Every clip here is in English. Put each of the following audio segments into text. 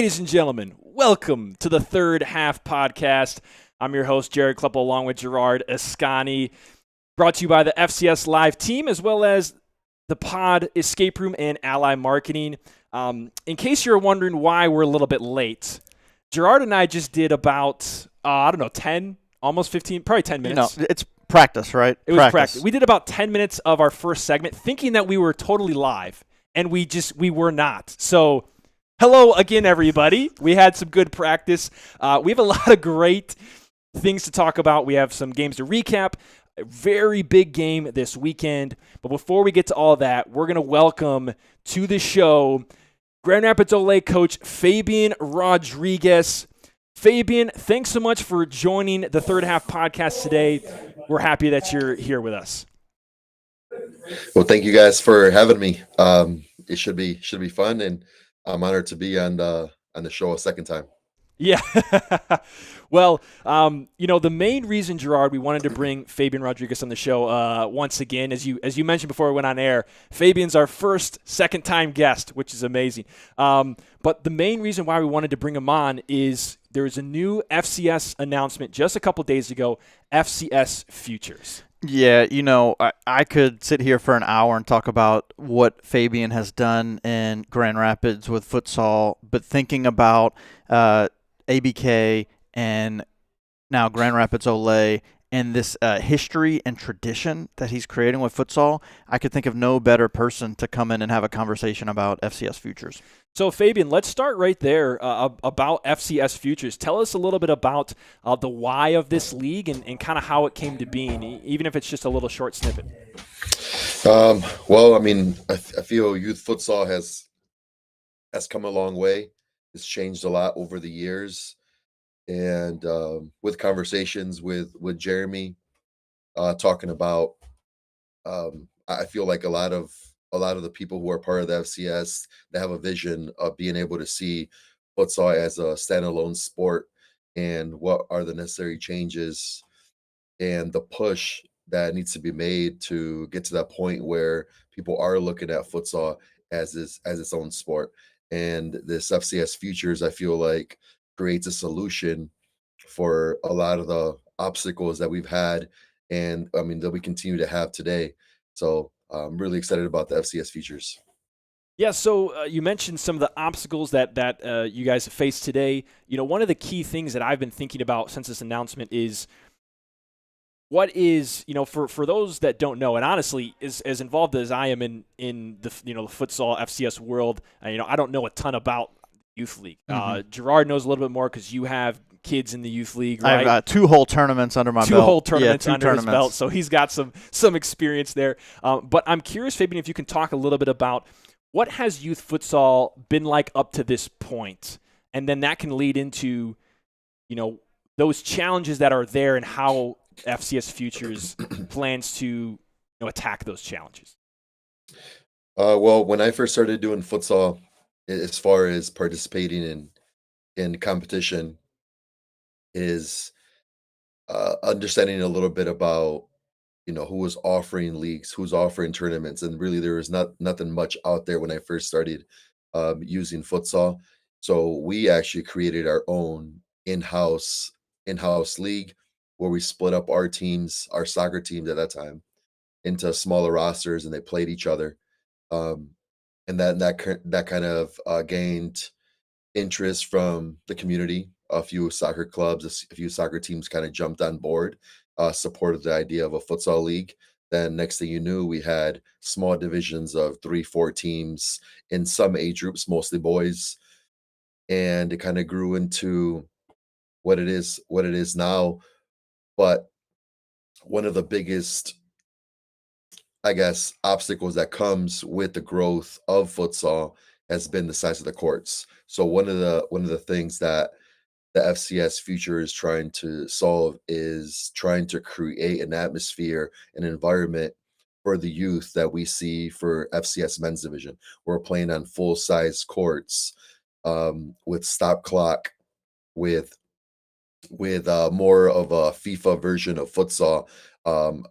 Ladies and gentlemen, welcome to the Third Half Podcast. I'm your host, Jared Kleppel, along with Gerard Ascani, brought to you by the FCS Live team, as well as the Pod Escape Room and Ally Marketing. In case you're wondering why we're a little bit late, Gerard and I just did about, 10, almost 15, probably 10 minutes. It's practice, right? It was practice. We did about 10 minutes of our first segment, thinking that we were totally live, and we were not. So, hello again, everybody. We had some good practice. We have a lot of great things to talk about. We have some games to recap. A very big game this weekend. But before we get to all that, we're going to welcome to the show Grand Rapids Ole coach Fabian Rodriguez. Fabian, thanks so much for joining the Third Half Podcast today. We're happy that you're here with us. Well, thank you guys for having me. It should be fun, and I'm honored to be on the show a second time. Yeah. Well, the main reason, Gerard, we wanted to bring Fabian Rodriguez on the show once again, as you mentioned before we went on air, Fabian's our second-time guest, which is amazing. But the main reason why we wanted to bring him on is there's a new FCS announcement just a couple days ago, FCS Futures. Yeah, I could sit here for an hour and talk about what Fabian has done in Grand Rapids with futsal, but thinking about ABK and now Grand Rapids Ole and this history and tradition that he's creating with futsal, I could think of no better person to come in and have a conversation about FCS Futures. So, Fabian, let's start right there about FCS Futures. Tell us a little bit about the why of this league and kind of how it came to being, even if it's just a little short snippet. Well, I mean, I feel youth futsal has come a long way. It's changed a lot over the years. And with conversations with Jeremy, talking about, I feel like a lot of the people who are part of the FCS, they have a vision of being able to see futsal as a standalone sport, and what are the necessary changes and the push that needs to be made to get to that point where people are looking at futsal as its own sport. And this FCS Futures, I feel like, creates a solution for a lot of the obstacles that we've had, and I mean that we continue to have today. So I'm really excited about the FCS Futures. Yeah, so you mentioned some of the obstacles that you guys have faced today. One of the key things that I've been thinking about since this announcement is what is, for those that don't know, and honestly, as involved as I am in the the futsal FCS world, I don't know a ton about youth league. Gerard knows a little bit more because you have kids in the youth league, right? I've got 2 whole tournaments under my belt. 2 whole tournaments his belt, so he's got some experience there. But I'm curious, Fabian, if you can talk a little bit about what has youth futsal been like up to this point, and then that can lead into, those challenges that are there and how FCS Futures plans to attack those challenges. Well, when I first started doing futsal, as far as participating in competition, is understanding a little bit about who was offering leagues, who's offering tournaments, and really there was nothing much out there when I first started using futsal. So we actually created our own in-house league where we split up our teams, our soccer teams at that time, into smaller rosters, and they played each other. And that kind of gained interest from the community. A few soccer clubs, a few soccer teams kind of jumped on board, supported the idea of a futsal league. Then next thing you knew, we had small divisions of 3-4 teams in some age groups, mostly boys, and it kind of grew into what it is now. But one of the biggest, I guess, obstacles that comes with the growth of futsal has been the size of the courts. So one of the things that the FCS Future is trying to solve is trying to create an atmosphere, an environment for the youth that we see for FCS men's division. We're playing on full-size courts with stop clock, with more of a FIFA version of futsal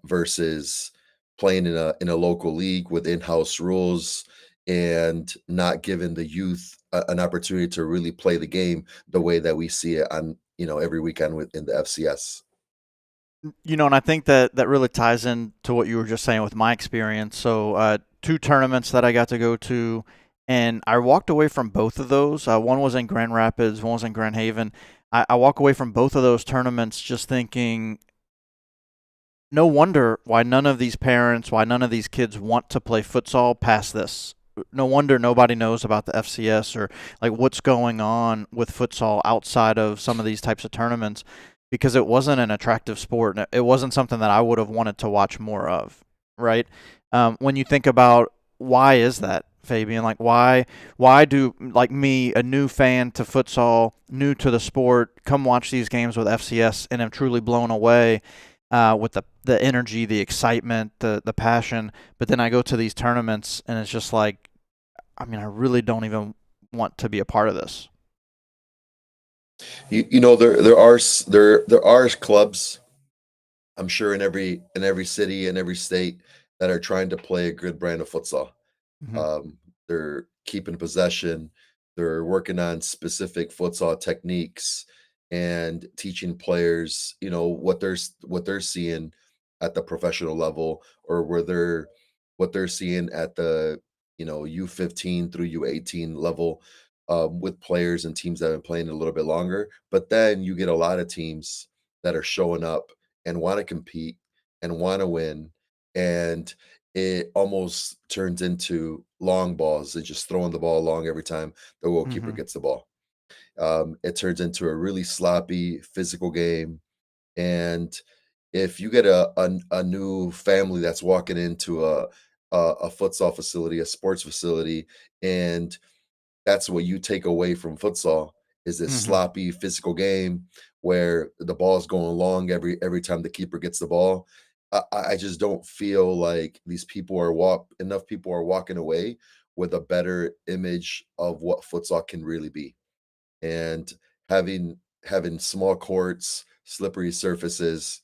versus playing in a local league with in-house rules and not giving the youth an opportunity to really play the game the way that we see it on, every weekend within the FCS. And I think that really ties into what you were just saying with my experience. So, 2 tournaments that I got to go to, and I walked away from both of those. One was in Grand Rapids, one was in Grand Haven. I walk away from both of those tournaments just thinking, no wonder why none of these parents, why none of these kids want to play futsal past this. No wonder nobody knows about the FCS or like what's going on with futsal outside of some of these types of tournaments, because it wasn't an attractive sport. It wasn't something that I would have wanted to watch more of, right? When you think about why is that, Fabian? Like why do, like me, a new fan to futsal, new to the sport, come watch these games with FCS and am truly blown away with the energy, the excitement, the passion. But then I go to these tournaments and it's just like, I really don't even want to be a part of this. There are clubs, I'm sure, in every city and every state that are trying to play a good brand of futsal. Mm-hmm. They're keeping possession. They're working on specific futsal techniques and teaching players, what they're seeing at the professional level, or what they're seeing at the U15 through U18 level, with players and teams that have been playing a little bit longer. But then you get a lot of teams that are showing up and want to compete and want to win, and it almost turns into long balls and just throwing the ball long every time the goalkeeper Mm-hmm. gets the ball. It turns into a really sloppy physical game. And if you get a new family that's walking into a futsal facility, a sports facility, and that's what you take away from futsal, is this Mm-hmm. sloppy physical game where the ball's going long every time the keeper gets the ball. I just don't feel like enough people are walking away with a better image of what futsal can really be. And having small courts, slippery surfaces,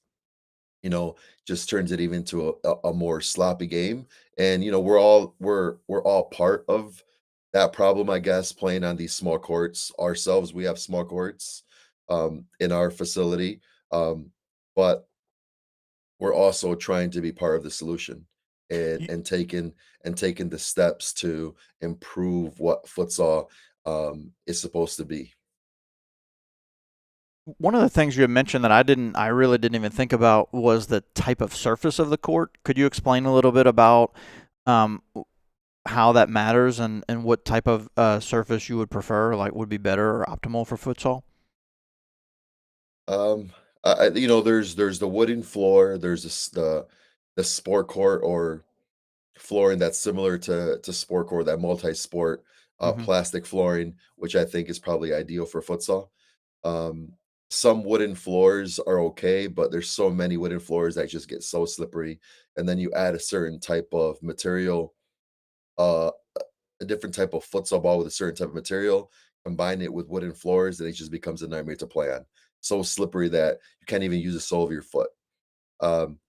you know, just turns it even to a more sloppy game. And we're all part of that problem, I guess, playing on these small courts ourselves. We have small courts in our facility, but we're also trying to be part of the solution, and Y- taking the steps to improve what futsal is supposed to be. One of the things you had mentioned that I really didn't even think about was the type of surface of the court. Could you explain a little bit about um, how that matters and what type of surface you would prefer, like would be better or optimal for futsal? Um, there's the wooden floor. There's the sport court, or flooring that's similar to sport court, that multi-sport Mm-hmm. plastic flooring, which I think is probably ideal for futsal. Um, some wooden floors are okay, but there's so many wooden floors that just get so slippery. And then you add a certain type of material, uh, a different type of futsal ball with a certain type of material, combine it with wooden floors, and it just becomes a nightmare to play on. So slippery that you can't even use the sole of your foot. Um,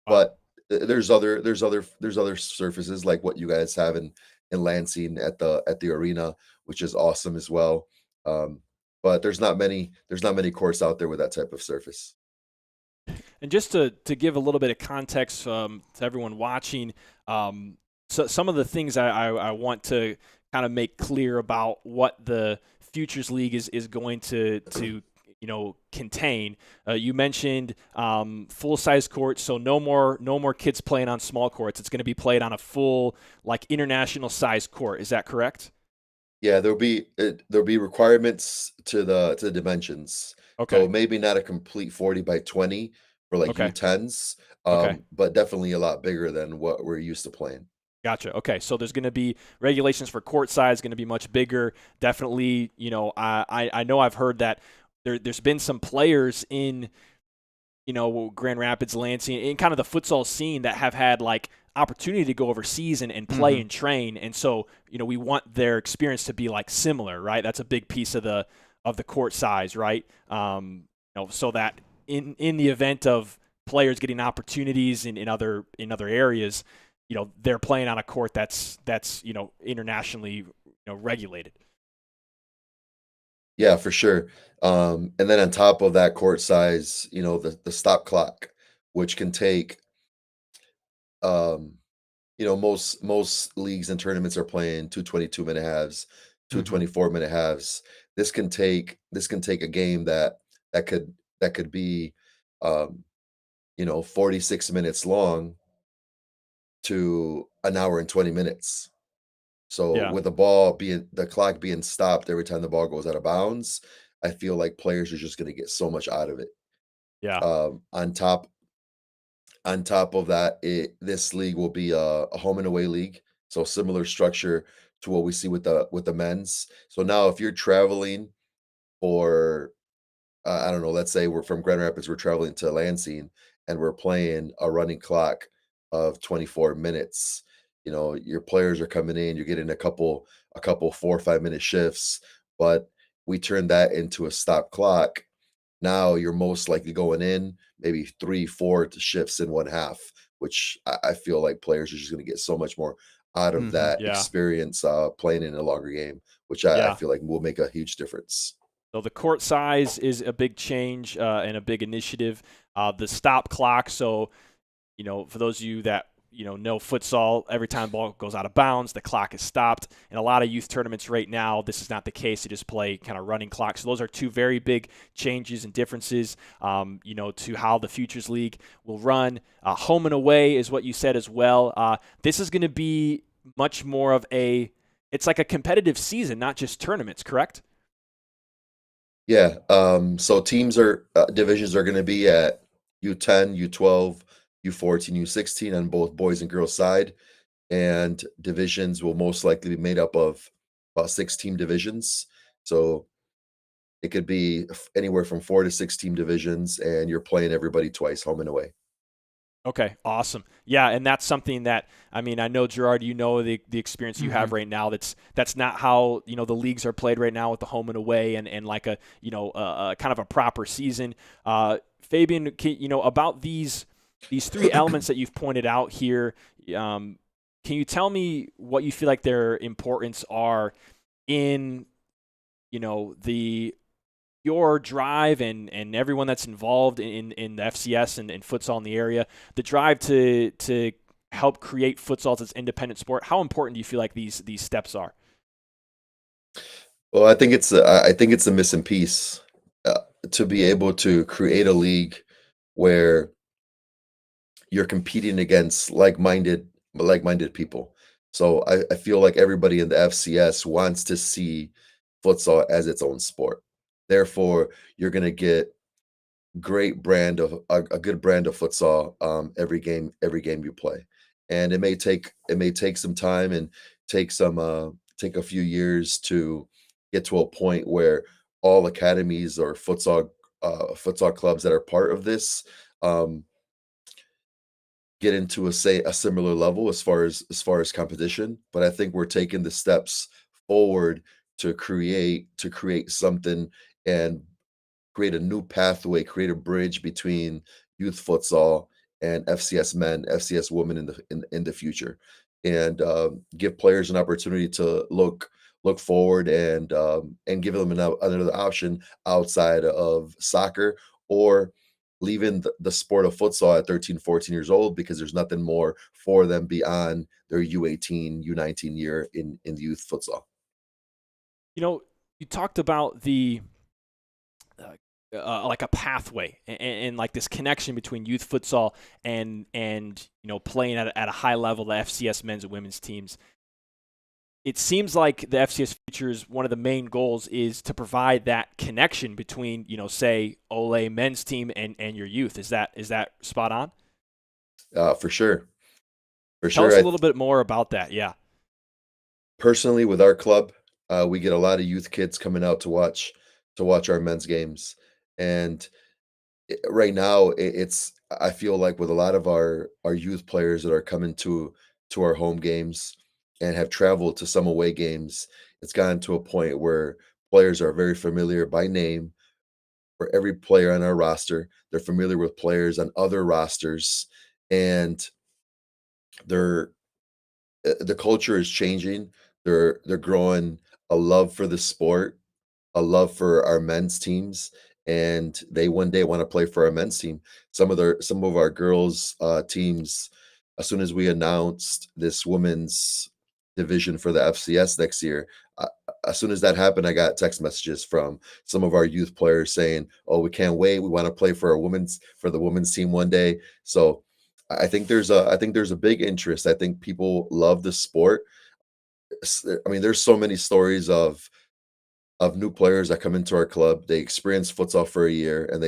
Wow. but there's other surfaces like what you guys have in Lansing at the arena, which is awesome as well. Um, but there's not many courts out there with that type of surface. And just to give a little bit of context to everyone watching, so some of the things I want to kind of make clear about what the Futures League is going to contain. You mentioned full size courts, so no more kids playing on small courts. It's going to be played on a full like international size court. Is that correct? Yeah, there'll be requirements to the dimensions. So Okay. maybe not a complete 40 by 20 for like Okay. U10s, Okay. but definitely a lot bigger than what we're used to playing. Gotcha. Okay, so there's going to be regulations for court size, going to be much bigger. Definitely, I know I've heard that there's been some players in Grand Rapids, Lansing, in kind of the futsal scene that have had like opportunity to go overseas and play Mm-hmm. and train, and so we want their experience to be like similar, right? That's a big piece of the court size, right? So that in the event of players getting opportunities in other areas, they're playing on a court that's internationally regulated. Yeah, for sure. And then on top of that court size, the stop clock, which can take, um, most leagues and tournaments are playing 222-minute halves, two Mhm. 24-minute halves. This can take a game that could be, um, 46 minutes long to an hour and 20 minutes. So Yeah, with the clock being stopped every time the ball goes out of bounds, I feel like players are just going to get so much out of it. yeah, On top of that, this league will be a home and away league, so similar structure to what we see with the men's. So now, if you're traveling for, I don't know, let's say we're from Grand Rapids, we're traveling to Lansing, and we're playing a running clock of 24 minutes. Your players are coming in, you're getting a couple 4 or 5 minute shifts, but we turn that into a stop clock. Now you're most likely going in maybe 3, 4 shifts in one half, which I feel like players are just going to get so much more out of Mhm. that yeah, experience playing in a longer game, which I yeah. feel like will make a huge difference. So the court size is a big change and a big initiative. The stop clock. So for those of you that know futsal, every time the ball goes out of bounds, the clock is stopped. In a lot of youth tournaments right now, this is not the case. They just play kind of running clocks. So those are two very big changes and differences, to how the Futures League will run. Home and away is what you said as well. This is going to be much more of it's like a competitive season, not just tournaments, correct? Yeah. So divisions are going to be at U10, U12, U14, U16 on both boys and girls side, and divisions will most likely be made up of about 6 team divisions. So it could be anywhere from 4 to 6 team divisions, and you're playing everybody twice, home and away. Okay, awesome. Yeah, and that's something that I know Gerard, the experience you have Mhm. right now. That's not how the leagues are played right now with the home and away and like a kind of a proper season. Fabian, about these three elements that you've pointed out here. Can you tell me what you feel like their importance are in the your drive and everyone that's involved in the FCS and futsal in the area, the drive to help create futsal as an independent sport. How important do you feel like these steps are? Well, I think it's a missing piece to be able to create a league where you're competing against like-minded people. So I feel like everybody in the FCS wants to see futsal as its own sport. Therefore, you're going to get a good brand of futsal every game you play. And it may take some time and take a few years to get to a point where all academies or futsal clubs that are part of this um, get into a similar level as far as competition. But I think we're taking the steps forward to create something and create a new pathway, create a bridge between youth futsal and FCS men, FCS women in the future, and give players an opportunity to look forward and give them another option outside of soccer, or leaving the sport of futsal at 13, 14 years old, because there's nothing more for them beyond their U18, U19 year in youth futsal. You talked about the uh, like a pathway and like this connection between youth futsal and playing at a high level, the FCS men's and women's teams. It seems like the FCS Futures, one of the main goals is to provide that connection between, say, Ole men's team and your youth. Is that spot on? For sure, for Tell sure. us a little bit more about that. Yeah. Personally, with our club, we get a lot of youth kids coming out to watch our men's games, and right now I feel like with a lot of our youth players that are coming to our home games and have traveled to some away games, it's gotten to a point where players are very familiar by name for every player on our roster. They're familiar with players on other rosters, and they're the culture is changing. They're growing a love for the sport, a love for our men's teams, and they one day want to play for our men's team. Some of our girls teams, as soon as we announced this women's division for the FCS next year, uh, as soon as that happened, I got text messages from some of our youth players saying, "Oh, we can't wait. We want to play for the women's team one day." So I think there's a big interest. I think people love the sport. I mean, there's so many stories of new players that come into our club. They experience futsal for a year, and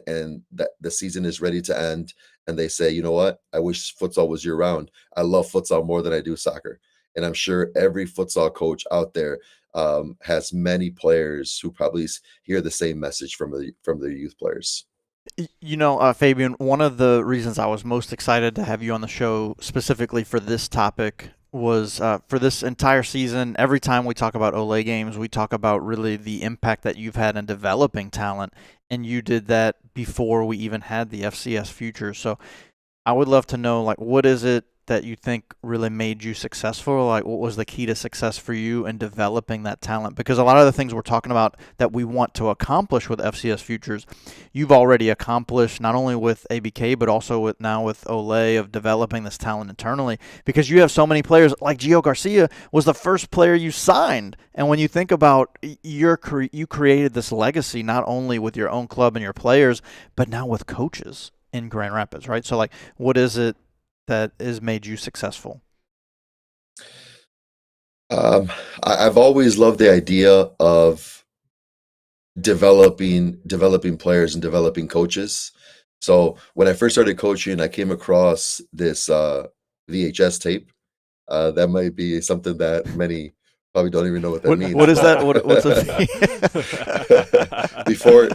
and that the season is ready to end, and they say, "You know what? I wish futsal was year round. I love futsal more than I do soccer." And I'm sure every futsal coach out there has many players who probably hear the same message from their youth players. Fabian, one of the reasons I was most excited to have you on the show specifically for this topic was for this entire season. Every time we talk about Olay games, we talk about really the impact that you've had in developing talent, and you did that before we even had the FCS Futures. So I would love to know, like, what is it that you think really made you successful? Like, what was the key to success for you in developing that talent? Because a lot of the things we're talking about that we want to accomplish with FCS Futures, you've already accomplished not only with ABK, but also with Olay of developing this talent internally. Because you have so many players, like Gio Garcia was the first player you signed. And when you think about you created this legacy not only with your own club and your players, but now with coaches in Grand Rapids, right? So, like, what is it that has made you successful? Um, I've always loved the idea of developing players and developing coaches. So when I first started coaching, I came across this VHS tape. That might be something that many probably don't even know what that means. What is that? What's a Before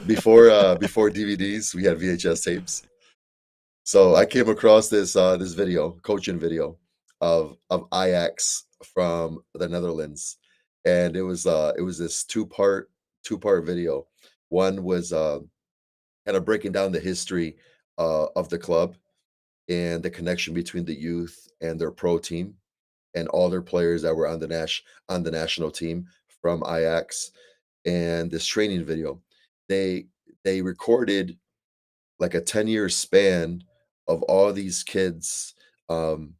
DVDs, we had VHS tapes. So I came across this coaching video of Ajax from the Netherlands, and it was this two part video. One was kind of breaking down the history of the club and the connection between the youth and their pro team and all their players that were on the national team from Ajax, and this training video. They they recorded like a 10-year span of all these kids, um,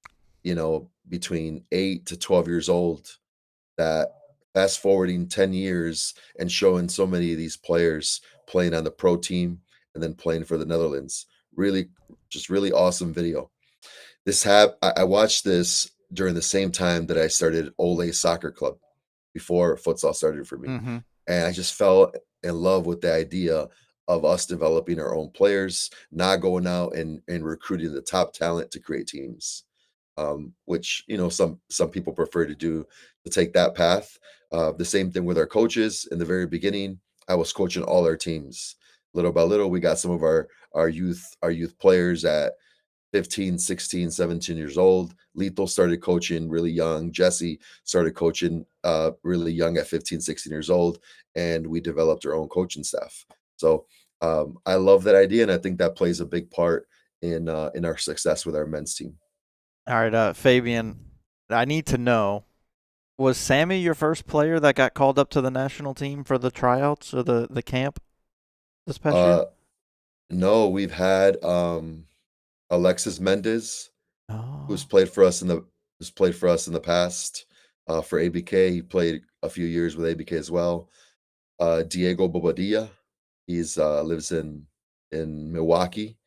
between 8 to 12 years old, that fast forwarding 10 years and showing so many of these players playing on the pro team and then playing for the Netherlands. Really, just really awesome video. I watched this during the same time that I started Ole Soccer Club before futsal started for me. mm-hmm. And I just fell in love with the idea of us developing our own players, not going out and recruiting the top talent to create teams, which some people prefer to take that path. The same thing with our coaches. In the very beginning, I was coaching all our teams. Little by little, we got some of our youth players at 15, 16, 17 years old. Lethal started coaching really young. Jesse started coaching really young at 15, 16 years old. And we developed our own coaching staff. So I love that idea. And I think that plays a big part in our success with our men's team. All right, Fabian, I need to know, was Sammy your first player that got called up to the national team for the tryouts or the camp this past year? No, we've had Alexis Mendez, Oh. who's played for us in the past for ABK. He played a few years with ABK as well. Diego Bobadilla, he's lives in Milwaukee.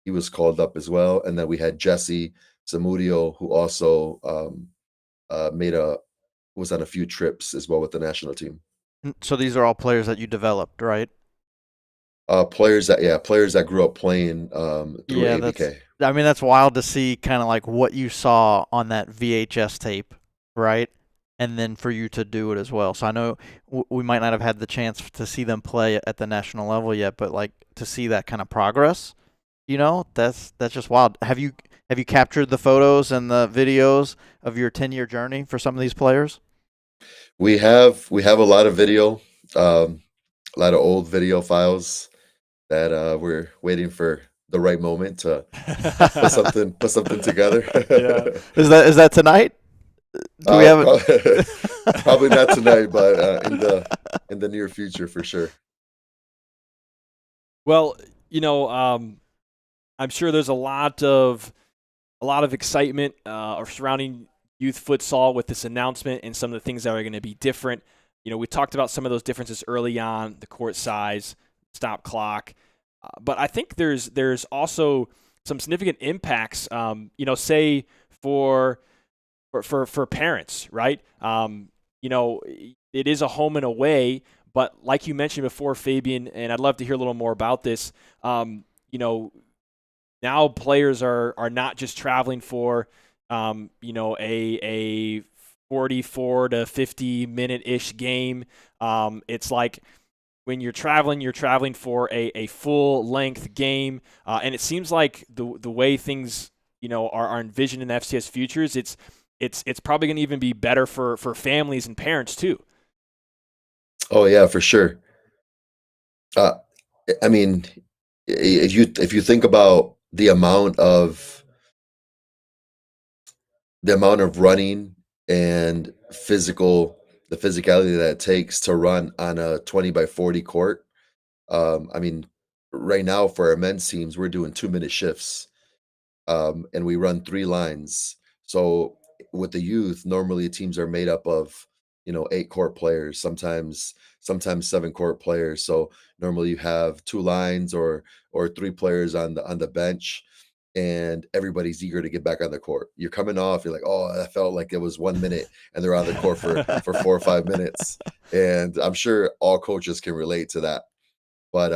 He was called up as well. And then we had Jesse Zamudio, who also was on a few trips as well with the national team. So these are all players that you developed, right? Players that grew up playing through ABK. That's wild to see, kind of like what you saw on that VHS tape, right? And then for you to do it as well. So I know we might not have had the chance to see them play at the national level yet, but like to see that kind of progress, that's just wild. Have you captured the photos and the videos of your 10-year journey for some of these players? We have a lot of video, a lot of old video files that we're waiting for the right moment to put something together. Yeah. Is that tonight? Do we have it? Probably not tonight, but in the near future for sure. Well, I'm sure there's a lot of excitement surrounding youth futsal with this announcement and some of the things that are going to be different. We talked about some of those differences early on: the court size, stop clock. But I think there's also some significant impacts. Say for parents, right? It is a home and away, but like you mentioned before, Fabian, and I'd love to hear a little more about this. You know, Now players are not just traveling for a 44 to 50 minute ish game. It's like when you're traveling for a full length game, and it seems like the way things are envisioned in the FCS Futures, it's probably going to even be better for families and parents too. Oh yeah, for sure. Uh, I mean, if you think about the amount of running and the physicality that it takes to run on a 20 by 40 court. I mean, right now for our men's teams, we're doing 2 minute shifts, and we run 3 lines. So with the youth, normally teams are made up of 8 court players, sometimes 7 court players. So normally you have 2 lines or 3 players on the bench, and everybody's eager to get back on the court. You're coming off, you're like, oh, I felt like it was 1 minute, and they're on the court for 4 or 5 minutes. And I'm sure all coaches can relate to that. But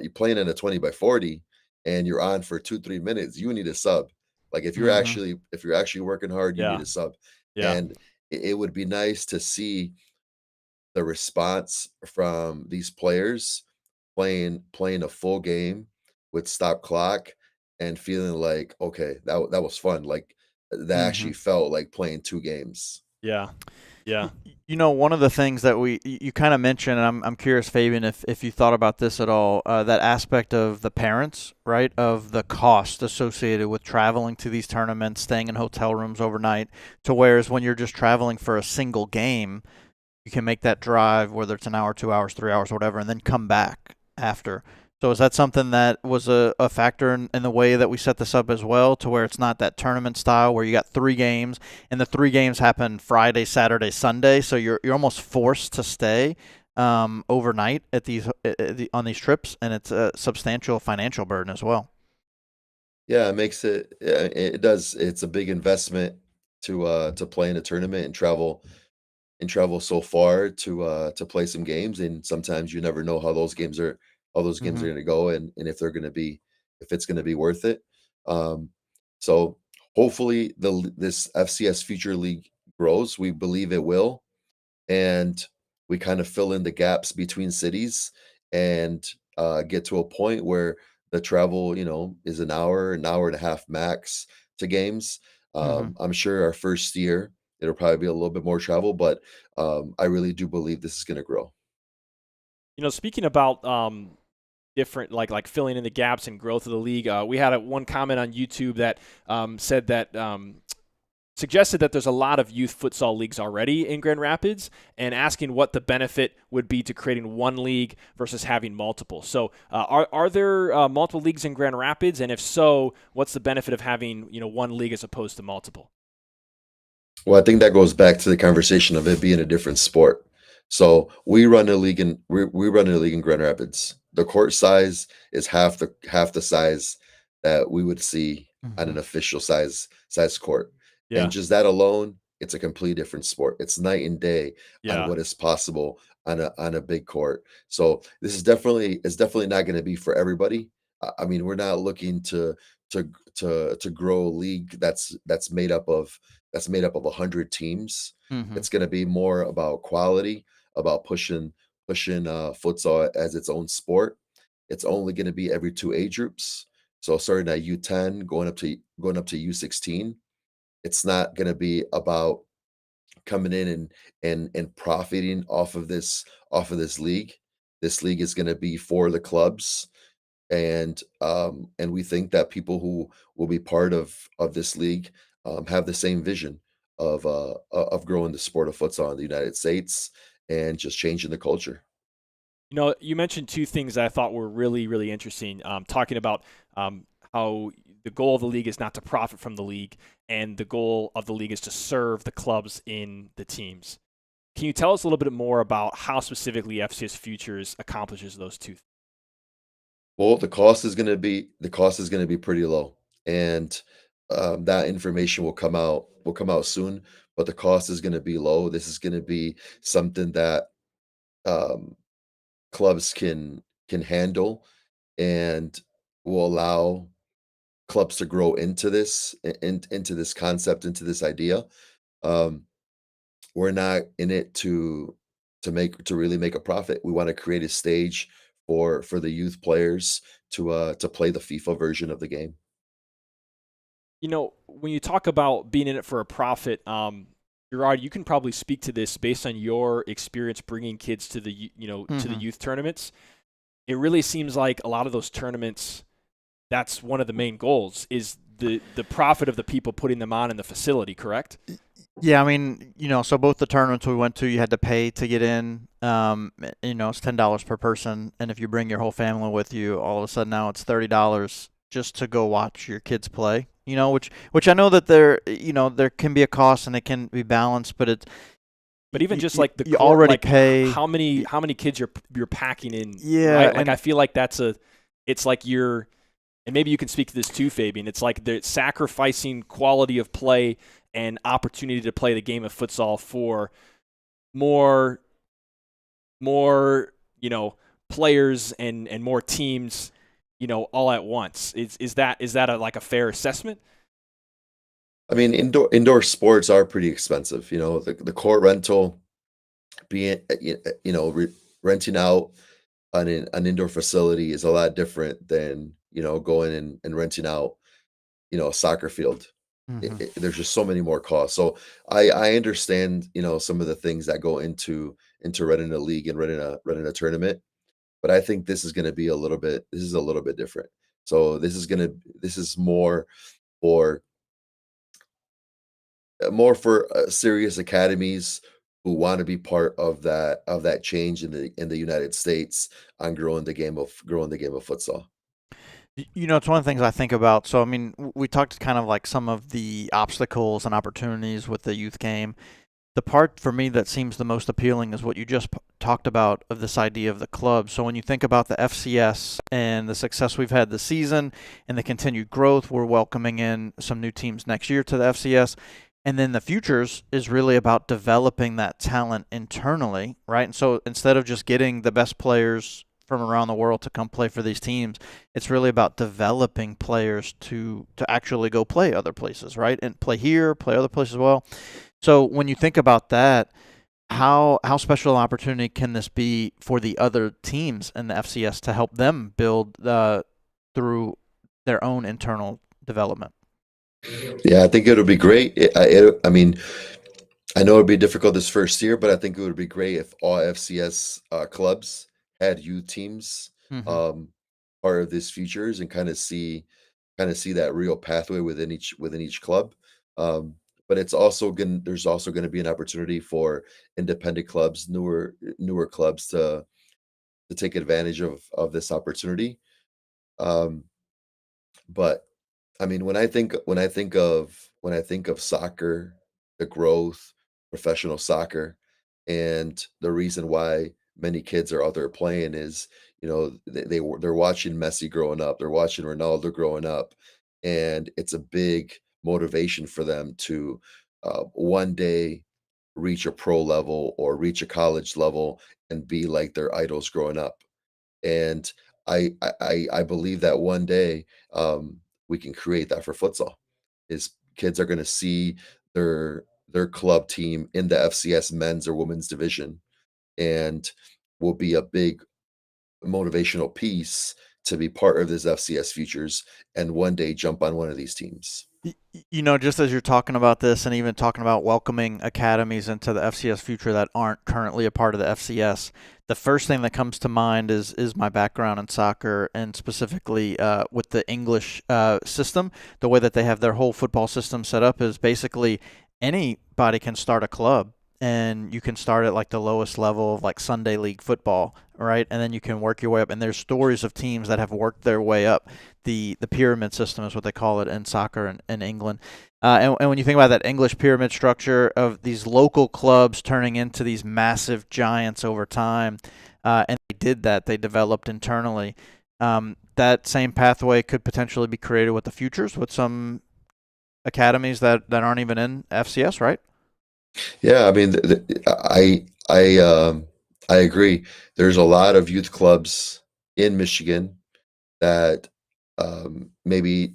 you're playing in a 20 by 40 and you're on for 2, 3 minutes, you need a sub. Like Mhm. if you're actually working hard, you need Yeah, a sub. yeah. And it would be nice to see the response from these players playing a full game with stop clock and feeling like, okay, that was fun. Like that actually Mhm. felt like playing 2 games. Yeah. Yeah. One of the things that you kind of mentioned, and I'm curious, Fabian, if you thought about this at all, that aspect of the parents, right, of the cost associated with traveling to these tournaments, staying in hotel rooms overnight, to whereas when you're just traveling for a single game, you can make that drive, whether it's an hour, 2 hours, 3 hours, whatever, and then come back after. So is that something that was a factor in the way that we set this up as well, to where it's not that tournament style where you got 3 games and the 3 games happen Friday, Saturday, Sunday, so you're almost forced to stay overnight on these trips, and it's a substantial financial burden as well. Yeah, it makes it. Yeah, it does. It's a big investment to play in a tournament and travel so far to play some games, and sometimes you never know how those games Mm-hmm. are going to go, and if it's going to be worth it. Um, so hopefully this FCS Future League grows. We believe it will, and we kind of fill in the gaps between cities and get to a point where the travel, is an hour and a half max to games. Mm-hmm. I'm sure our first year it'll probably be a little bit more travel, but I really do believe this is going to grow. Speaking about different like filling in the gaps and growth of the league, we had one comment on YouTube that said that suggested that there's a lot of youth futsal leagues already in Grand Rapids, and asking what the benefit would be to creating one league versus having multiple. So, are there multiple leagues in Grand Rapids, and if so, what's the benefit of having one league as opposed to multiple? Well, I think that goes back to the conversation of it being a different sport. So we run a league in Grand Rapids. The court size is half the size that we would see on Mm-hmm. an official size court. And Yeah, just that alone, it's a completely different sport. It's night and day on yeah, what is possible on a big court. So this is definitely not going to be for everybody. I mean, we're not looking to to grow a league that's made up of 100 teams. Mm-hmm. It's going to be more about quality, about pushing futsal as its own sport. It's only going to be every 2 age groups. So starting at U10, going up to U16. It's not going to be about coming in and profiting off of this league. This league is going to be for the clubs, and we think that people who will be part of this league have the same vision of growing the sport of futsal in the United States and just changing the culture. You mentioned two things that I thought were really, really interesting. Talking about how the goal of the league is not to profit from the league, and the goal of the league is to serve the clubs in the teams. Can you tell us a little bit more about how specifically FCS Futures accomplishes those two things? Well, the cost is going to be pretty low, and that information will come out soon. But the cost is going to be low. This is going to be something that um, clubs can handle, and will allow clubs to grow into into this concept, into this idea. Um, we're not in it to really make a profit. We want to create a stage for the youth players to play the FIFA version of the game. When you talk about being in it for a profit, Gerard, you can probably speak to this based on your experience bringing kids to to the youth tournaments. It really seems like a lot of those tournaments, that's one of the main goals is the profit of the people putting them on in the facility, correct? Yeah, I mean, so both the tournaments we went to, you had to pay to get in. It's $10 per person, and if you bring your whole family with you, all of a sudden now it's $30 just to go watch your kids play. Which I know that there can be a cost and it can be balanced, but But even just like you already pay. how many kids you're packing in? Yeah, right? Like I feel like it's like you're, and maybe you can speak to this too, Fabian. It's like they're sacrificing quality of play and opportunity to play the game of futsal for more players and more teams, all at once. Is that like a fair assessment? I mean, indoor sports are pretty expensive. The court rental, being renting out an indoor facility is a lot different than going and renting out a soccer field. Mhm. There's just so many more costs. So I understand some of the things that go into running a league and running a tournament, but I think this is a little bit different. So this is for more for serious academies who want to be part of that change in the United States on growing the game of futsal. It's one of the things I think about. So, I mean, we talked kind of like some of the obstacles and opportunities with the youth game. The part for me that seems the most appealing is what you just talked about of this idea of the club. So when you think about the FCS and the success we've had this season and the continued growth, we're welcoming in some new teams next year to the FCS. And then the futures is really about developing that talent internally, right? And so instead of just getting the best players from around the world to come play for these teams, it's really about developing players to actually go play other places, right? And play here, play other places as well. So when you think about that, how special an opportunity can this be for the other teams in the FCS to help them build through their own internal development? Yeah, I think it'll be great. I mean, I know it'll be difficult this first year, but I think it would be great if all FCS clubs had youth teams Mm-hmm. um, part of this futures and kind of see that real pathway within each club. Um, but there's also going to be an opportunity for independent clubs, newer clubs to take advantage of this opportunity. Um, but I mean, when I think of soccer, the growth, professional soccer, and the reason why many kids are out there playing is, they're watching Messi growing up, they're watching Ronaldo growing up, and it's a big motivation for them to one day reach a pro level or reach a college level and be like their idols growing up. And I believe that one day we can create that for futsal. Is kids are going to see their club team in the FCS men's or women's division, and will be a big motivational piece to be part of this FCS futures and one day jump on one of these teams. Just as you're talking about this and even talking about welcoming academies into the FCS future that aren't currently a part of the FCS, the first thing that comes to mind is my background in soccer and specifically with the English system. The way that they have their whole football system set up is basically anybody can start a club, and you can start at like the lowest level of like Sunday league football, right? And then you can work your way up. And there's stories of teams that have worked their way up. The pyramid system is what they call it in soccer in England. And when you think about that English pyramid structure of these local clubs turning into these massive giants over time, and they did that, they developed internally. That same pathway could potentially be created with the Futures, with some academies that aren't even in FCS, right? Yeah, I mean, I agree. There's a lot of youth clubs in Michigan that maybe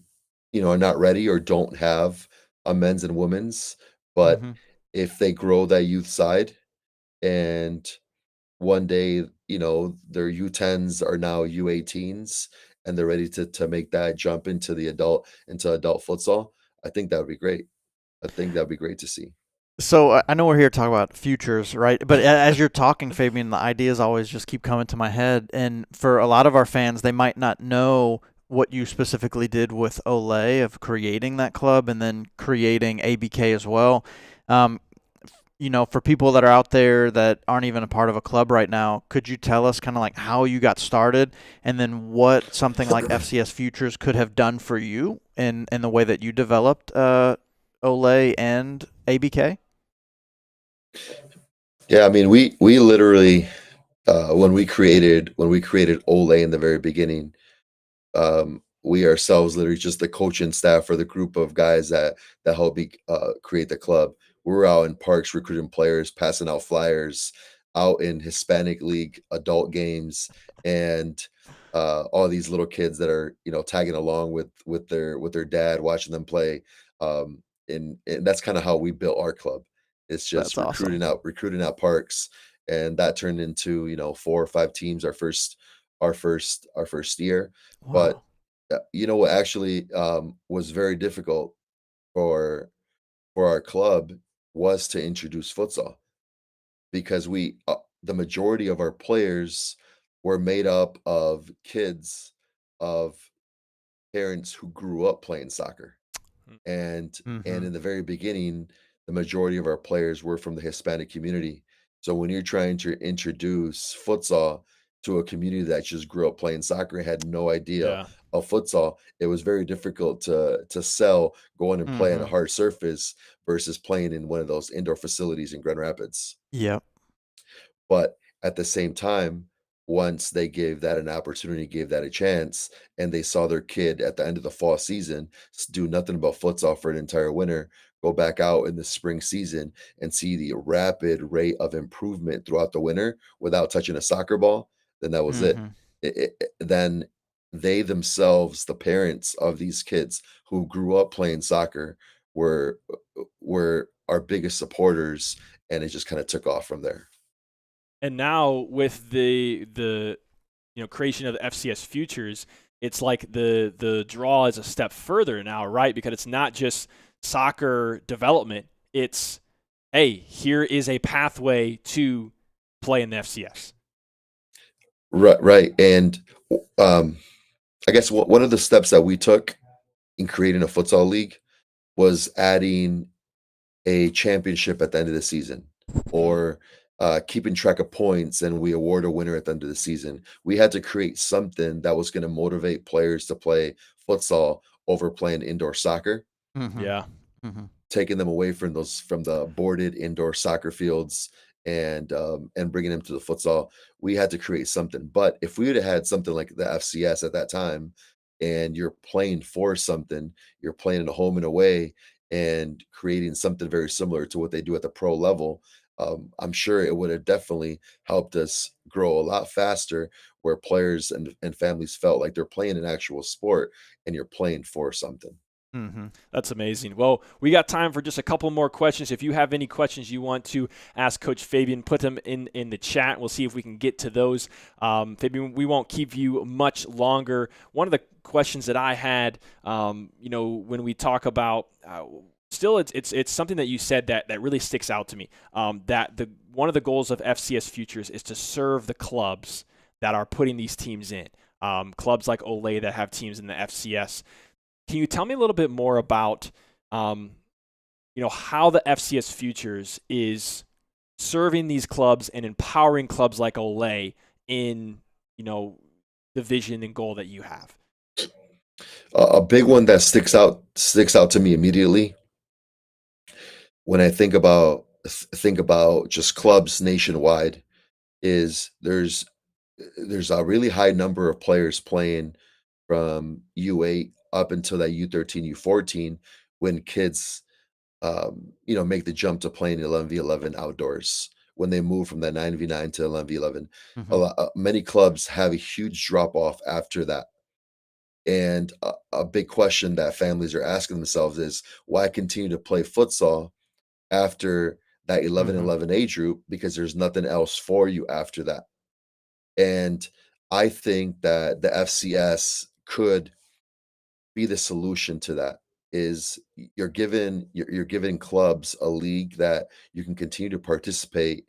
are not ready or don't have a men's and women's, but Mm-hmm. if they grow that youth side and one day their U10s are now U18s and they're ready to make that jump into adult futsal, I think that would be great. I think that would be great to see. So I know we're here to talk about futures, right? But as you're talking, Fabian, the ideas always just keep coming to my head. And for a lot of our fans, they might not know what you specifically did with Olay of creating that club and then creating ABK as well. Um, for people that are out there that aren't even a part of a club right now, could you tell us kind of like how you got started and then what something like FCS Futures could have done for you in the way that you developed Olay and ABK? Yeah, I mean, we literally when we created Olay in the very beginning, we ourselves literally just the coaching staff or the group of guys that helped create the club. We were out in parks recruiting players, passing out flyers, out in Hispanic League adult games, and all these little kids that are tagging along with their dad, watching them play. And that's kind of how we built our club. It's just That's awesome. recruiting out parks, and that turned into 4 or 5 teams our first year. But Wow. what actually was very difficult for our club was to introduce futsal because the majority of our players were made up of kids of parents who grew up playing soccer. And Mhm. in the very beginning, the majority of our players were from the Hispanic community. So when you're trying to introduce futsal to a community that just grew up playing soccer and had no idea Yeah. of futsal, it was very difficult to sell going and play on a Mhm. hard surface versus playing in one of those indoor facilities in Grand Rapids. Yep. But at the same time, once they gave that an opportunity, gave that a chance, and they saw their kid at the end of the fall season do nothing but futsal for an entire winter, go back out in the spring season and see the rapid rate of improvement throughout the winter without touching a soccer ball, then that was it. Mhm. Then they themselves, the parents of these kids who grew up playing soccer, were our biggest supporters, and it just kind of took off from there. And now with the creation of the FCS Futures, it's like the draw is a step further now, right? Because it's not just soccer development. It's, hey, here is a pathway to play in the FCS. Right, right. And um, I guess one of the steps that we took in creating a futsal league was adding a championship at the end of the season, Mm, or keeping track of points, and we award a winner at the end of the season. We had to create something that was going to motivate players to play futsal over playing indoor soccer, Mhm. yeah. Mhm. taking them away from the boarded indoor soccer fields and bringing them to the futsal. We had to create something. But if we would have had something like the FCS at that time, and you're playing for something, you're playing in a home and away, and creating something very similar to what they do at the pro level, I'm sure it would have definitely helped us grow a lot faster, where players and families felt like they're playing an actual sport and you're playing for something. Mhm. That's amazing. Well, we got time for just a couple more questions. If you have any questions you want to ask Coach Fabian, put them in the chat. We'll see if we can get to those. Fabian, we won't keep you much longer. One of the questions that I had, when we talk about still, it's something that you said that really sticks out to me. That the one of the goals of FCS Futures is to serve the clubs that are putting these teams in. Clubs like Olay that have teams in the FCS. Can you tell me a little bit more about um, how the FCS Futures is serving these clubs and empowering clubs like Olay in, the vision and goal that you have. A big one that sticks out to me immediately when I think about just clubs nationwide is there's a really high number of players playing from U8 up until that U13, U14 when kids make the jump to playing 11v11 outdoors when they move from that 9v9 to 11v11. Many clubs have a huge drop off after that. And a big question that families are asking themselves is why continue to play futsal after that 11-11 age group because there's nothing else for you after that. And I think that the FCS could be the solution to that is you're giving clubs a league that you can continue to participate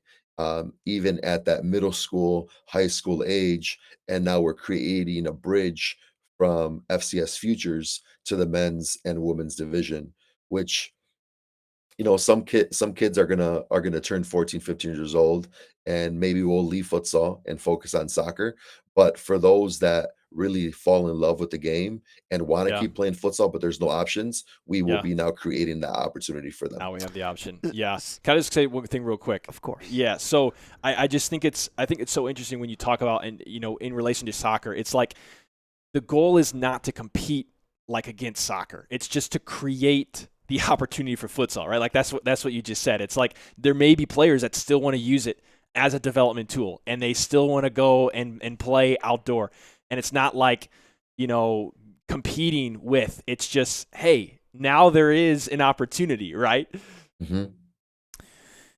even at that middle school, high school age. And now we're creating a bridge from FCS Futures to the men's and women's division, which some kids are gonna turn 14, 15 years old and maybe we'll leave futsal and focus on soccer. But for those that really fall in love with the game and want to Yeah. keep playing futsal, but there's no options, we will Yeah. be now creating that opportunity for them. Now we have the option. Yeah. Can I just say one thing real quick? Of course. Yeah. So I just think it's so interesting when you talk about, and in relation to soccer, it's like the goal is not to compete like against soccer. It's just to create the opportunity for futsal, right? Like that's what you just said. It's like there may be players that still want to use it as a development tool and they still want to go and play outdoor. And it's not like, competing with. It's just, hey, now there is an opportunity, right? hmm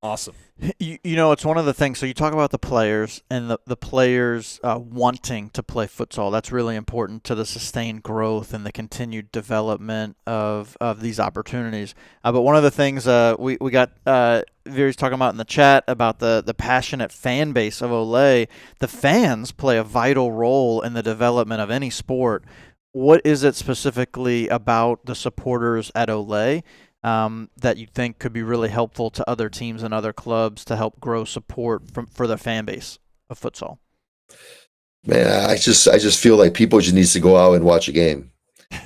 Awesome. It's one of the things. So you talk about the players and the players wanting to play futsal. That's really important to the sustained growth and the continued development of these opportunities. But one of the things we got Viri's talking about in the chat about the passionate fan base of Olay. The fans play a vital role in the development of any sport. What is it specifically about the supporters at Olay that you think could be really helpful to other teams and other clubs to help grow support for the fan base of futsal? Man, I just feel like people just needs to go out and watch a game.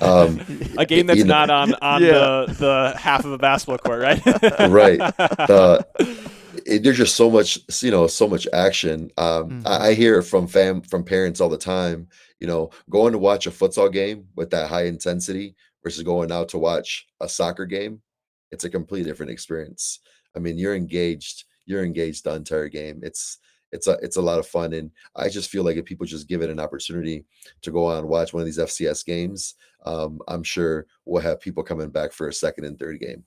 A game that's not on the half of a basketball court, right? Right. There's just so much action. I hear it from parents all the time. Going to watch a futsal game with that high intensity versus going out to watch a soccer game, it's a completely different experience. I mean, you're engaged the entire game. It's a lot of fun, and I just feel like if people just give it an opportunity to go on and watch one of these FCS games, I'm sure we'll have people coming back for a second and third game.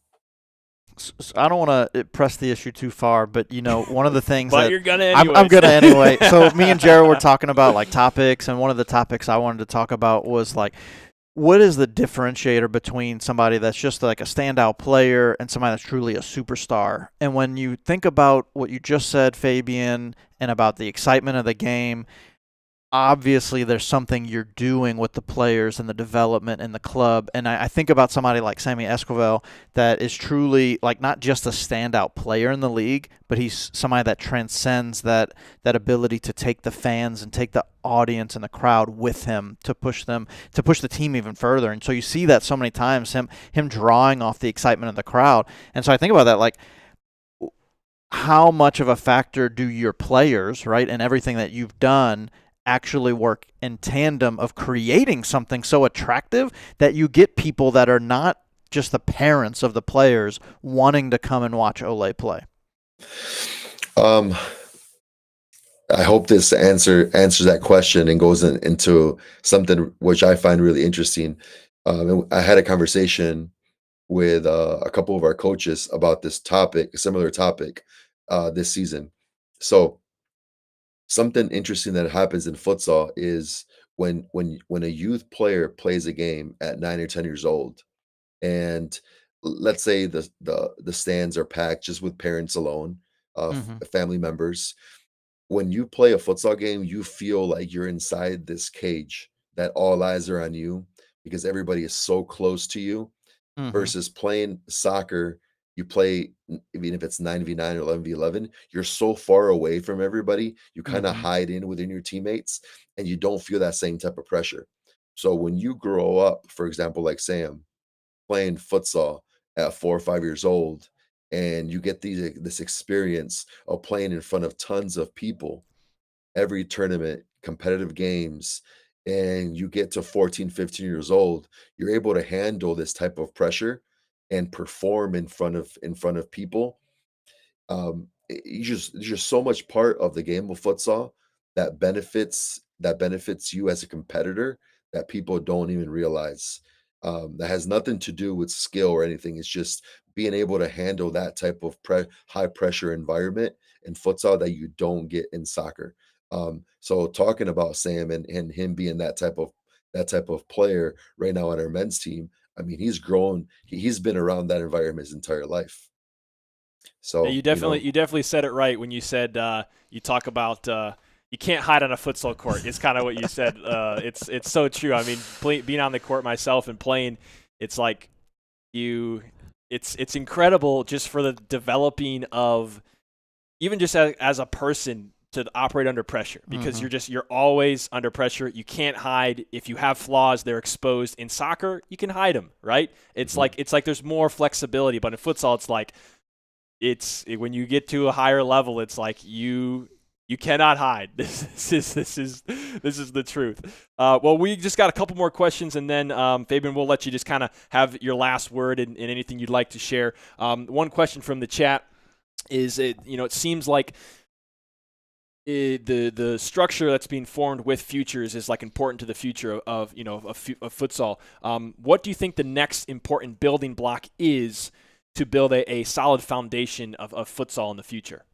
So I don't want to press the issue too far, but one of the things But that you're gonna anyways. I'm gonna anyway. So me and Jared were talking about like topics, and one of the topics I wanted to talk about was like, what is the differentiator between somebody that's just like a standout player and somebody that's truly a superstar? And when you think about what you just said, Fabian, and about the excitement of the game, obviously there's something you're doing with the players and the development in the club. And I think about somebody like Sammy Esquivel that is truly like not just a standout player in the league, but he's somebody that transcends that ability to take the fans and take the audience and the crowd with him to push the team even further. And so you see that so many times, him drawing off the excitement of the crowd. And so I think about that, like, how much of a factor do your players, right, and everything that you've done actually work in tandem of creating something so attractive that you get people that are not just the parents of the players wanting to come and watch Olay play? I hope this answers that question and goes into something which I find really interesting. I had a conversation with a couple of our coaches about this topic, a similar topic, this season. So something interesting that happens in futsal is when a youth player plays a game at 9 or 10 years old, and let's say the stands are packed just with parents alone, family members. When you play a futsal game, you feel like you're inside this cage that all eyes are on you because everybody is so close to you Mm-hmm. versus playing soccer you play, even if it's 9v9 or 11v11, you're so far away from everybody, you kind of Mm-hmm. hide in within your teammates and you don't feel that same type of pressure. So when you grow up, for example, like Sam, playing futsal at 4 or 5 years old, and you get this experience of playing in front of tons of people, every tournament, competitive games, and you get to 14, 15 years old, you're able to handle this type of pressure and perform in front of people. There's just so much part of the game of futsal that benefits you as a competitor that people don't even realize. That has nothing to do with skill or anything. It's just being able to handle that type of high pressure environment in futsal that you don't get in soccer. So talking about Sam and him being that type of player right now on our men's team, I mean, he's grown. He's been around that environment his entire life. Yeah, So, you definitely said it right when you said you talk about you can't hide on a futsal court. It's kind of what you said. It's so true. I mean, being on the court myself and playing, it's like you. It's incredible just for the developing of even just as a person to operate under pressure because you're always under pressure. You can't hide. If you have flaws, they're exposed. In soccer, you can hide them, right? It's like there's more flexibility, but in futsal, it's like when you get to a higher level, it's like you cannot hide. This is the truth. Well, we just got a couple more questions, and then Fabian, we'll let you just kind of have your last word and anything you'd like to share. One question from the chat is, it seems like the structure that's being formed with Futures is like important to the future of futsal. What do you think the next important building block is to build a solid foundation of futsal in the future?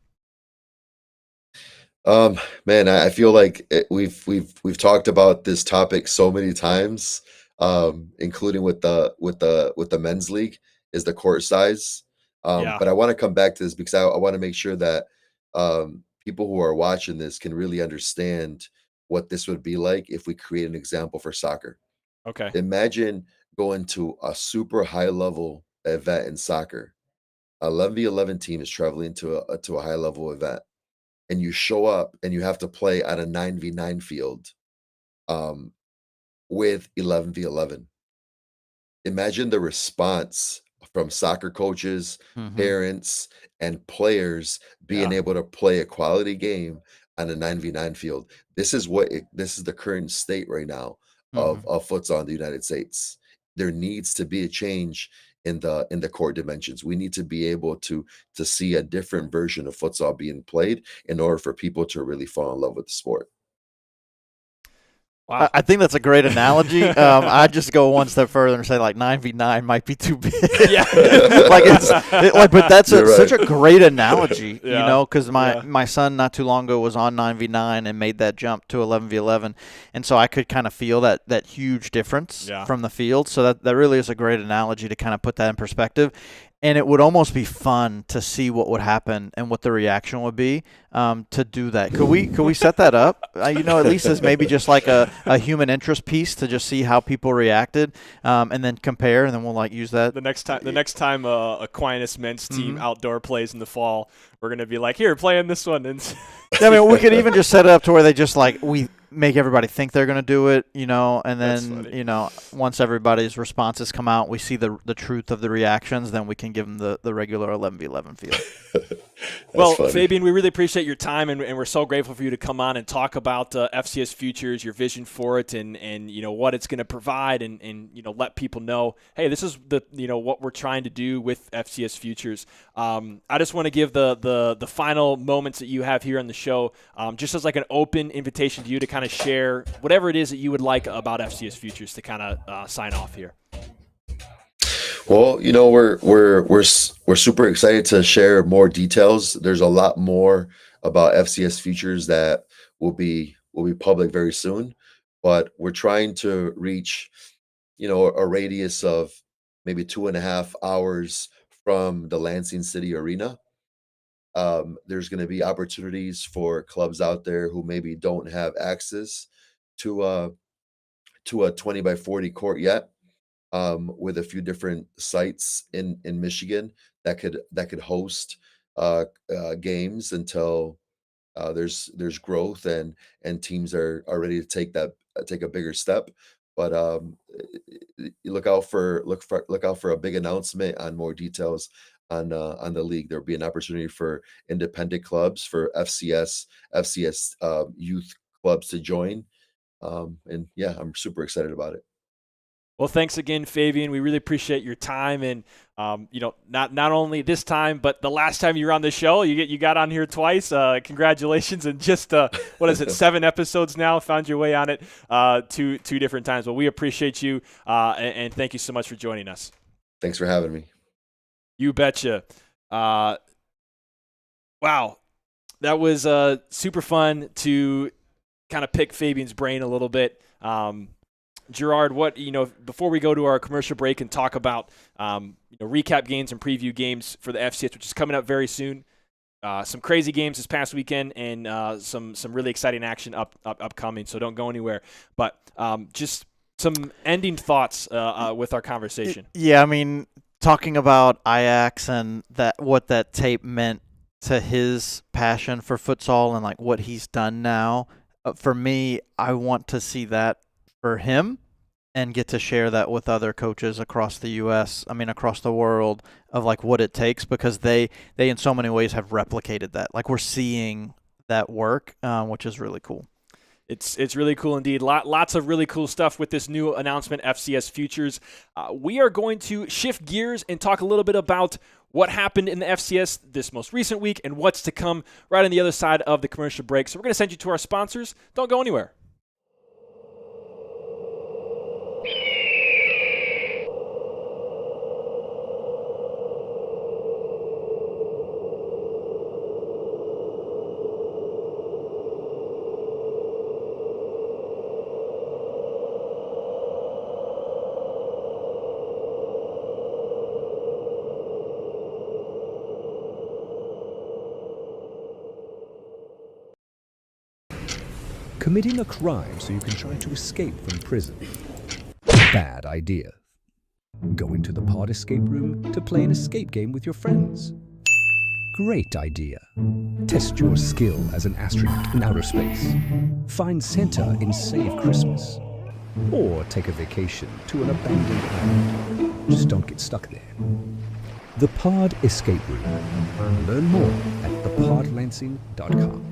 Man, I feel like we've talked about this topic so many times, including with the men's league, is the court size. Yeah. But I want to come back to this because I want to make sure that people who are watching this can really understand what this would be like if we create an example for soccer. Okay. Imagine going to a super high level event in soccer. 11v11 team is traveling to a high level event, and you show up and you have to play on a 9v9 field um, with 11v11. Imagine the response from soccer coaches, Mm-hmm. parents, and players being Yeah. able to play a quality game on a 9v9 field. This is the current state right now Mm-hmm. of futsal in the United States. There needs to be a change in the court dimensions. We need to be able to see a different version of futsal being played in order for people to really fall in love with the sport. Wow. I think that's a great analogy. I'd just go one step further and say like 9v9 might be too big. Yeah. But that's You're right. such a great analogy, Yeah. because Yeah. my son not too long ago was on 9v9 and made that jump to 11v11, and so I could kind of feel that huge difference Yeah. from the field. So that really is a great analogy to kind of put that in perspective. And it would almost be fun to see what would happen and what the reaction would be to do that. Could we set that up? At least as maybe just like a human interest piece to just see how people reacted, and then compare, and then we'll use that. The next time Aquinas men's team outdoor plays in the fall, we're gonna be like, here, play in this one. And I mean, we could even just set it up to where they just we make everybody think they're going to do it, and then, once everybody's responses come out, we see the truth of the reactions, then we can give them the regular 11v11 feel. Well, funny. Fabian, we really appreciate your time, and we're so grateful for you to come on and talk about FCS Futures, your vision for it, and what it's going to provide, and let people know, hey, this is what we're trying to do with FCS Futures. I just want to give the final moments that you have here on the show, just as like an open invitation to you to kind of share whatever it is that you would like about FCS Futures to kind of sign off here. Well, we're super excited to share more details. There's a lot more about FCS Futures that will be public very soon, but we're trying to reach, a radius of maybe 2.5 hours from the Lansing City Arena. There's going to be opportunities for clubs out there who maybe don't have access to a 20 by 40 court yet. with a few different sites in Michigan that could host games until there's growth and teams are ready to take a bigger step. But you look out for a big announcement on more details on the league. There'll be an opportunity for independent clubs, for FCS youth clubs to join. And yeah, I'm super excited about it. Well, thanks again, Fabian. We really appreciate your time, and not only this time, but the last time you were on the show, you got on here twice. Congratulations, and just 7 episodes now? Found your way on it two different times. Well, we appreciate you, and thank you so much for joining us. Thanks for having me. You betcha. Wow, that was super fun to kind of pick Fabian's brain a little bit. Gerard, before we go to our commercial break and talk about recap games and preview games for the FCS, which is coming up very soon, some crazy games this past weekend and some really exciting action upcoming, so don't go anywhere. But just some ending thoughts with our conversation. Yeah, I mean, talking about Ajax and what that tape meant to his passion for futsal and like what he's done now, for me, I want to see that for him and get to share that with other coaches across the U.S., across the world, of like what it takes, because they in so many ways have replicated that. Like, we're seeing that work, which is really cool. It's really cool indeed. Lots of really cool stuff with this new announcement, FCS Futures. We are going to shift gears and talk a little bit about what happened in the FCS this most recent week and what's to come right on the other side of the commercial break. So we're going to send you to our sponsors. Don't go anywhere. Committing a crime so you can try to escape from prison. Bad idea. Going to the pod escape room to play an escape game with your friends. Great idea. Test your skill as an astronaut in outer space. Find Santa in Save Christmas. Or take a vacation to an abandoned island. Just don't get stuck there. The Pod Escape Room. Learn more at thepodlansing.com.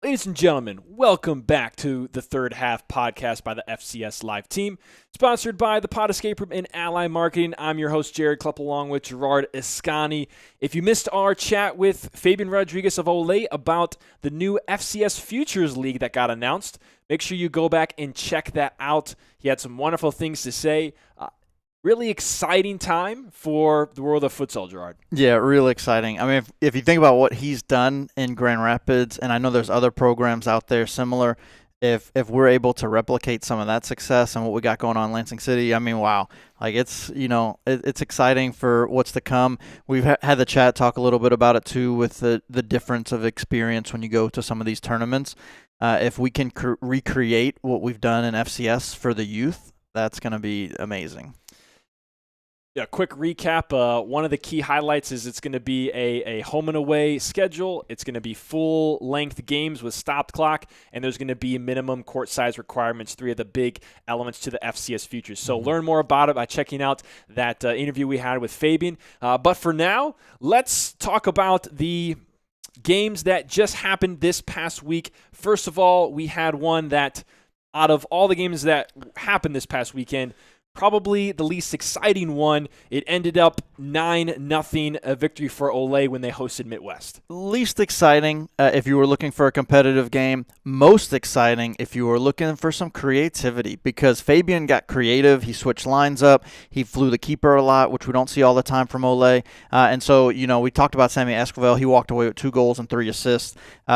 Ladies and gentlemen, welcome back to the Third Half podcast by the FCS Live team, sponsored by the Pod Escape Room and Ally Marketing. I'm your host, Jared Klepp, along with Gerard Escani. If you missed our chat with Fabian Rodriguez of Olay about the new FCS Futures League that got announced, make sure you go back and check that out. He had some wonderful things to say. Really exciting time for the world of futsal, Gerard. Yeah, really exciting. I mean, if you think about what he's done in Grand Rapids, and I know there's other programs out there similar, if we're able to replicate some of that success and what we got going on in Lansing City, I mean, wow. Like, it's, it's exciting for what's to come. We've had the chat talk a little bit about it, too, with the difference of experience when you go to some of these tournaments. If we can recreate what we've done in FCS for the youth, that's going to be amazing. Yeah, quick recap. One of the key highlights is it's going to be a home and away schedule. It's going to be full-length games with stopped clock, and there's going to be minimum court size requirements, 3 of the big elements to the FCS Futures. So learn more about it by checking out that interview we had with Fabian. But for now, let's talk about the games that just happened this past week. First of all, we had one that, out of all the games that happened this past weekend, probably the least exciting one. It ended up 9-0, a victory for Olay when they hosted Midwest. Least exciting if you were looking for a competitive game. Most exciting if you were looking for some creativity, because Fabian got creative. He switched lines up. He flew the keeper a lot, which we don't see all the time from Olay. And so, we talked about Sammy Esquivel. He walked away with 2 goals and 3 assists.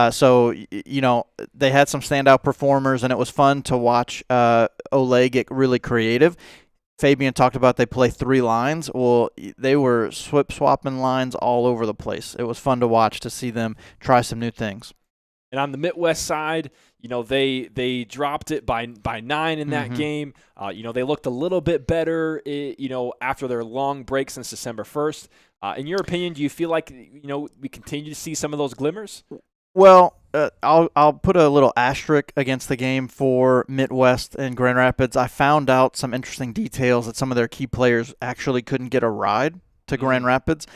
So, they had some standout performers, and it was fun to watch Olay get really creative. Fabian talked about they play 3 lines. Well, they were swapping lines all over the place. It was fun to watch, to see them try some new things. And on the Midwest side, they dropped it by 9 in that game. They looked a little bit better, after their long break since December 1st. In your opinion, do you feel like, we continue to see some of those glimmers? Well, I'll put a little asterisk against the game for Midwest and Grand Rapids. I found out some interesting details that some of their key players actually couldn't get a ride to Grand Rapids.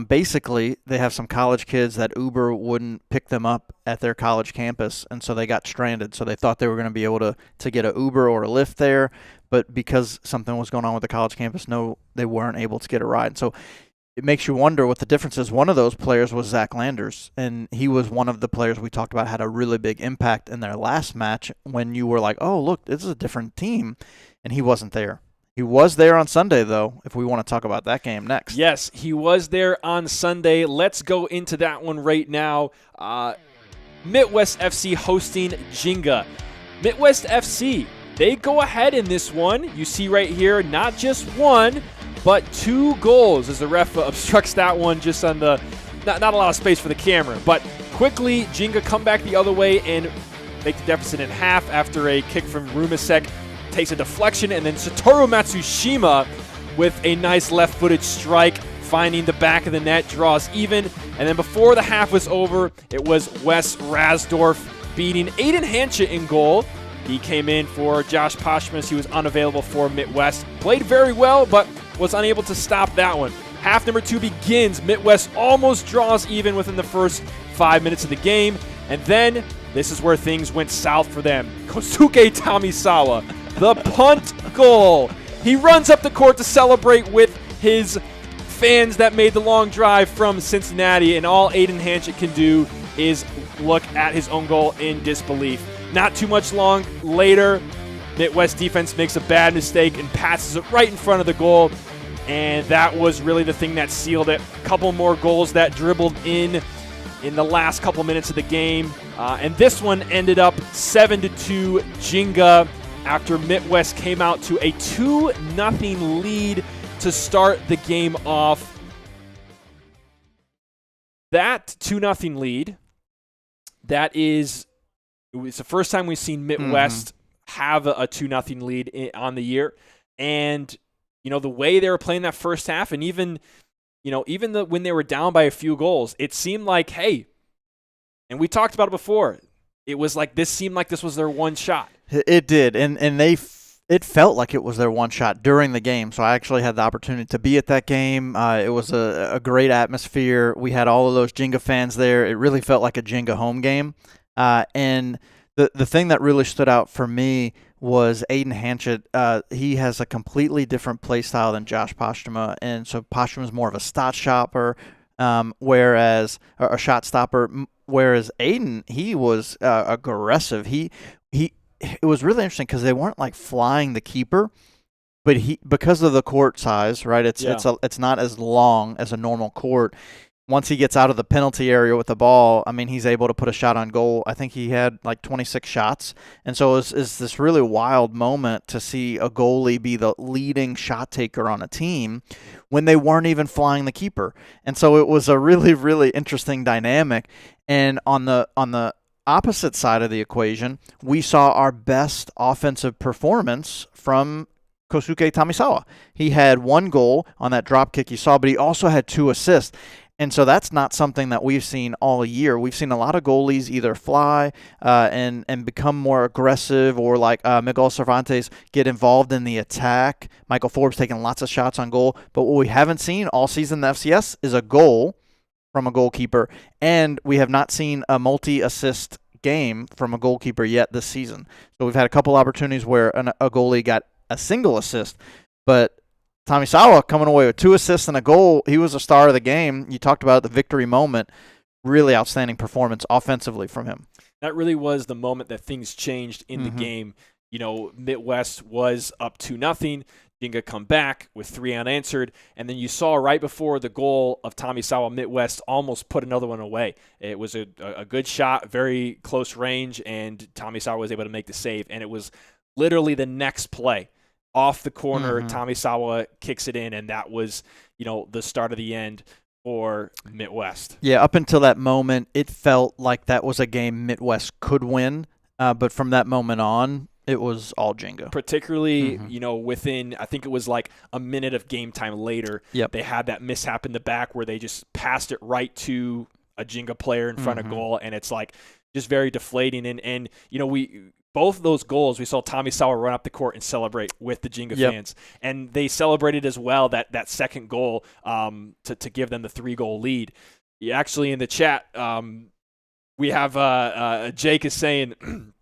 Basically, they have some college kids that Uber wouldn't pick them up at their college campus, and so they got stranded. So they thought they were going to be able to get an Uber or a Lyft there, but because something was going on with the college campus, no, they weren't able to get a ride. So it makes you wonder what the difference is. One of those players was Zach Landers, and he was one of the players we talked about had a really big impact in their last match when you were like, oh, look, this is a different team, and he wasn't there. He was there on Sunday, though, if we want to talk about that game next. Yes, he was there on Sunday. Let's go into that one right now. Midwest FC hosting Jinga. Midwest FC, they go ahead in this one. You see right here, not just one, but 2 goals as the ref obstructs that one just on the not a lot of space for the camera. But quickly, Jinga come back the other way and make the deficit in half after a kick from Rumasek takes a deflection, and then Satoru Matsushima with a nice left-footed strike, finding the back of the net, draws even. And then before the half was over, it was Wes Rasdorf beating Aiden Hancha in goal. He came in for Josh Poshmus. He was unavailable for Midwest. Played very well, but was unable to stop that one. Half number 2 begins. Midwest almost draws even within the first 5 minutes of the game. And then this is where things went south for them. Kosuke Tamisawa, the punt goal. He runs up the court to celebrate with his fans that made the long drive from Cincinnati, and all Aiden Hanchett can do is look at his own goal in disbelief. Not too much long later, Midwest defense makes a bad mistake and passes it right in front of the goal, and that was really the thing that sealed it. A couple more goals that dribbled in the last couple minutes of the game, and this one ended up 7-2 Jinga after Midwest came out to a 2-0 lead to start the game off. That 2-0 lead, it was the first time we've seen Midwest have a 2-0 lead on the year. And, the way they were playing that first half, and even when they were down by a few goals, it seemed like, hey, and we talked about it before, it was like this seemed like this was their one shot. It did, and it felt like it was their one shot during the game. So I actually had the opportunity to be at that game. It was a great atmosphere. We had all of those Jinga fans there. It really felt like a Jinga home game. And the thing that really stood out for me was Aiden Hanchett. He has a completely different play style than Josh Posthuma, and so Posthuma is more of a shot stopper, whereas a shot stopper. Whereas Aiden, he was aggressive. It was really interesting because they weren't like flying the keeper, but because of the court size, right? It's not as long as a normal court. Once he gets out of the penalty area with the ball, I mean, he's able to put a shot on goal. I think he had like 26 shots. And so it's this really wild moment to see a goalie be the leading shot taker on a team when they weren't even flying the keeper. And so it was a really, really interesting dynamic. And on the opposite side of the equation, we saw our best offensive performance from Kosuke Tamisawa. He had 1 goal on that drop kick you saw, but he also had 2 assists. And so that's not something that we've seen all year. We've seen a lot of goalies either fly and become more aggressive, or like Miguel Cervantes get involved in the attack. Michael Forbes taking lots of shots on goal. But what we haven't seen all season in the FCS is a goal from a goalkeeper, and we have not seen a multi-assist game from a goalkeeper yet this season. So we've had a couple opportunities where a goalie got a single assist, but Tamisawa coming away with 2 assists and a goal. He was a star of the game. You talked about the victory moment. Really outstanding performance offensively from him. That really was the moment that things changed in the game. You know, Midwest was up 2-0. Jinga come back with 3 unanswered, and then you saw right before the goal of Tamisawa, Midwest almost put another one away. It was a good shot, very close range, and Tamisawa was able to make the save, and it was literally the next play. Off the corner, Tamisawa kicks it in, and that was, the start of the end for Midwest. Yeah, up until that moment, it felt like that was a game Midwest could win, but from that moment on, it was all Jenga. Particularly, within, I think it was like a minute of game time later, they had that mishap in the back where they just passed it right to a Jenga player in front of goal, and it's like just very deflating. And both of those goals, we saw Tamisawa run up the court and celebrate with the Jenga fans. And they celebrated as well that second goal to give them the 3-goal lead. Actually, in the chat, we have Jake is saying,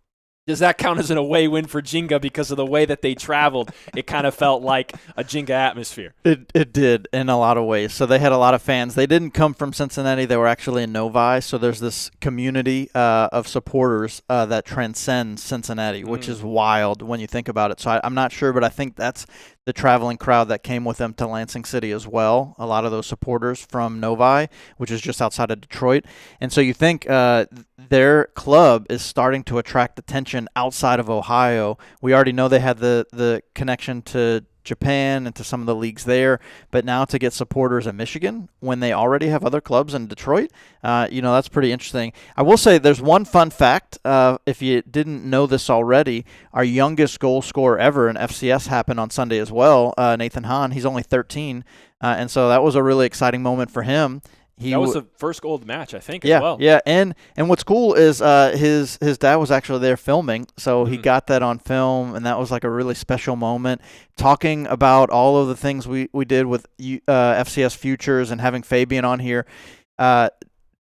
does that count as an away win for Jenga because of the way that they traveled? It kind of felt like a Jenga atmosphere. It did in a lot of ways. So they had a lot of fans. They didn't come from Cincinnati. They were actually in Novi. So there's this community of supporters that transcends Cincinnati, which is wild when you think about it. So I'm not sure, but I think that's the traveling crowd that came with them to Lansing City as well. A lot of those supporters from Novi, which is just outside of Detroit. And so you think their club is starting to attract attention outside of Ohio. We already know they had the connection to Japan and to some of the leagues there, but now to get supporters in Michigan when they already have other clubs in Detroit, that's pretty interesting. I will say there's one fun fact, if you didn't know this already, our youngest goal scorer ever in FCS happened on Sunday as well, Nathan Hahn. He's only 13, and so that was a really exciting moment for him. That was the first goal of the match, I think, as well. Yeah, and what's cool is his dad was actually there filming, so he got that on film, and that was like a really special moment. Talking about all of the things we did with FCS Futures and having Fabian on here.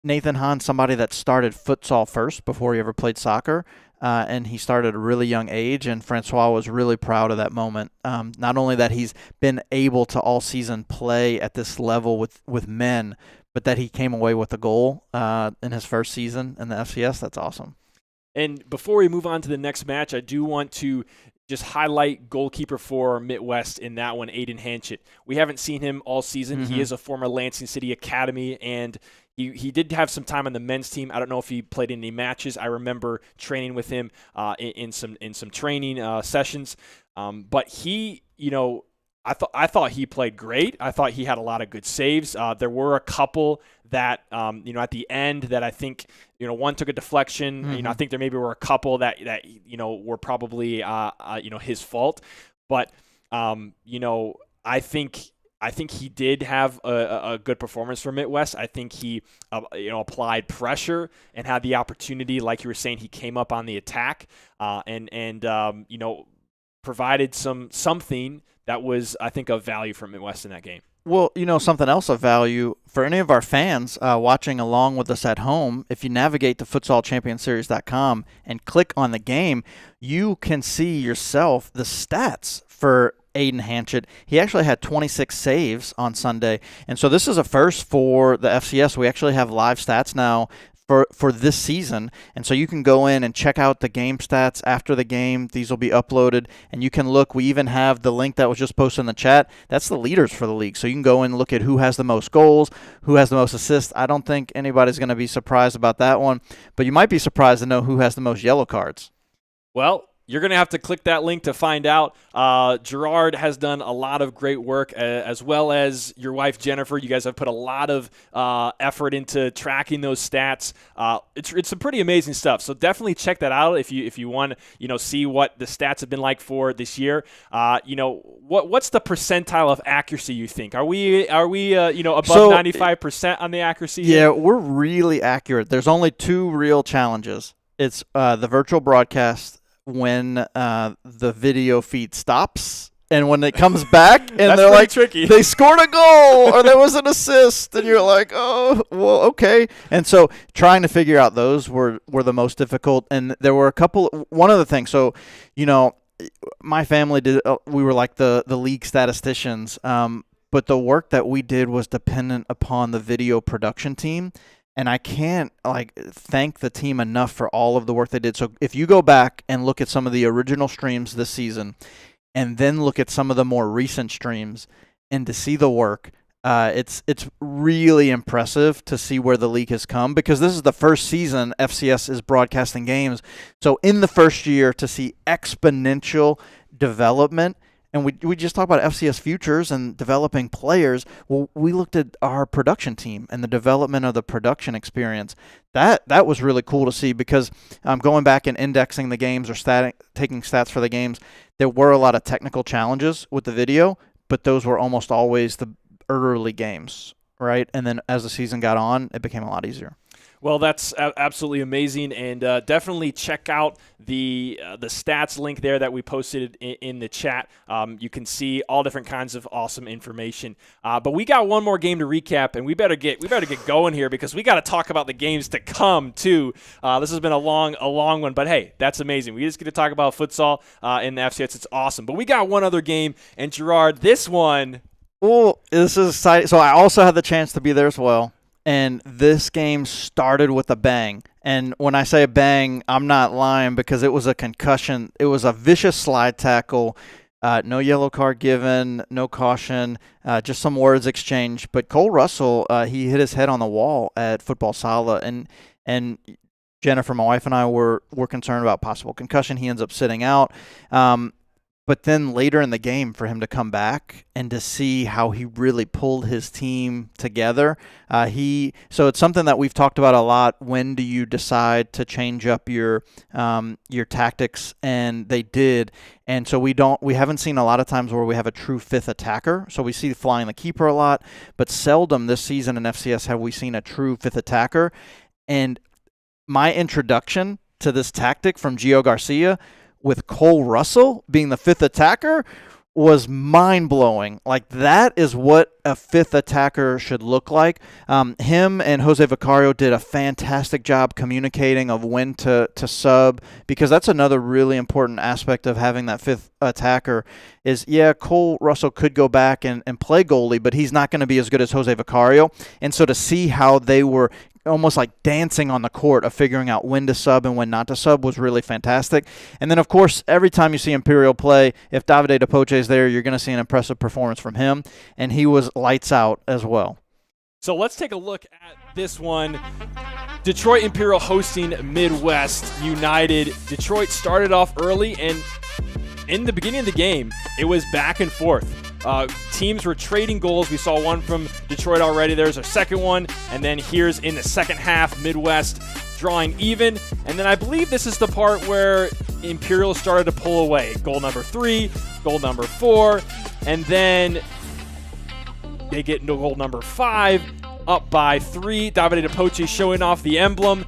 Nathan Hahn, somebody that started futsal first before he ever played soccer, and he started at a really young age, and Francois was really proud of that moment. Not only that he's been able to all season play at this level with men, but that he came away with a goal in his first season in the FCS. That's awesome. And before we move on to the next match, I do want to just highlight goalkeeper for Midwest in that one, Aiden Hanchett. We haven't seen him all season. He is a former Lansing City Academy, and he did have some time on the men's team. I don't know if he played in any matches. I remember training with him in some training sessions. But he, I thought he played great. I thought he had a lot of good saves. There were a couple that, at the end that I think, one took a deflection. I think there maybe were a couple that were probably, his fault. But, I think he did have a good performance for Midwest. I think he, applied pressure and had the opportunity, like you were saying, he came up on the attack and provided something that was, I think, of value for Midwest in that game. Well, something else of value for any of our fans watching along with us at home, if you navigate to futsalchampionseries.com and click on the game, you can see yourself the stats for Aiden Hanchett. He actually had 26 saves on Sunday, and so this is a first for the FCS. We actually have live stats now for this season, and so you can go in and check out the game stats after the game. These will be uploaded, and you can look. We even have the link that was just posted in the chat. That's the leaders for the league, so you can go in and look at who has the most goals, who has the most assists. I don't think anybody's going to be surprised about that one, but you might be surprised to know who has the most yellow cards. Well, you're going to have to click that link to find out. Gerard has done a lot of great work, as well as your wife, Jennifer. You guys have put a lot of effort into tracking those stats. It's some pretty amazing stuff. So definitely check that out if you want to see what the stats have been like for this year. What's the percentile of accuracy you think? Are we above 95% on the accuracy here? Yeah, we're really accurate. There's only two real challenges. It's the virtual broadcast when the video feed stops and when it comes back and they're like, tricky. They scored a goal or there was an assist and you're like, oh, well, okay. And so trying to figure out those were the most difficult. And there were one of the things, so, my family did, we were like the league statisticians, but the work that we did was dependent upon the video production team. And I can't thank the team enough for all of the work they did. So if you go back and look at some of the original streams this season and then look at some of the more recent streams and to see the work, it's really impressive to see where the league has come, because this is the first season FCS is broadcasting games. So in the first year, to see exponential development. And we just talked about FCS Futures and developing players. Well, we looked at our production team and the development of the production experience. That was really cool to see, because going back and indexing the games or taking stats for the games, there were a lot of technical challenges with the video, but those were almost always the early games, right? And then as the season got on, it became a lot easier. Well, that's absolutely amazing, and definitely check out the stats link there that we posted in the chat. You can see all different kinds of awesome information. But we got one more game to recap, and we better get going here, because we got to talk about the games to come too. This has been a long one, but hey, that's amazing. We just get to talk about futsal in the FCS. It's awesome. But we got one other game, and Gerard, this one. Oh, this is exciting. So I also had the chance to be there as well. And this game started with a bang. And when I say a bang, I'm not lying, because it was a concussion. It was a vicious slide tackle. No yellow card given, no caution, just some words exchanged. But Cole Russell, he hit his head on the wall at Football Sala. And Jennifer, my wife, and I were concerned about possible concussion. He ends up sitting out. But then later in the game, for him to come back and to see how he really pulled his team together, so it's something that we've talked about a lot. When do you decide to change up your tactics? And they did. And so we haven't seen a lot of times where we have a true fifth attacker. So we see flying the keeper a lot, but seldom this season in FCS have we seen a true fifth attacker. And my introduction to this tactic from Gio Garcia, with Cole Russell being the fifth attacker, was mind-blowing. Like, that is what a fifth attacker should look like. Him and Jose Vicario did a fantastic job communicating of when to sub, because that's another really important aspect of having that fifth attacker is, Cole Russell could go back and play goalie, but he's not going to be as good as Jose Vicario. And so to see how they were almost like dancing on the court of figuring out when to sub and when not to sub was really fantastic. And then, of course, every time you see Imperial play, if Davide DePoce is there, you're going to see an impressive performance from him, and he was lights out as well. So let's take a look at this one. Detroit Imperial hosting Midwest United. Detroit started off early, and in the beginning of the game, it was back and forth. Teams were trading goals. We saw one from Detroit already. There's our second one. And then here's in the second half, Midwest drawing even. And then I believe this is the part where Imperial started to pull away. Goal number 3, goal number 4. And then they get into goal number 5, up by 3. Davide DePoce showing off the emblem.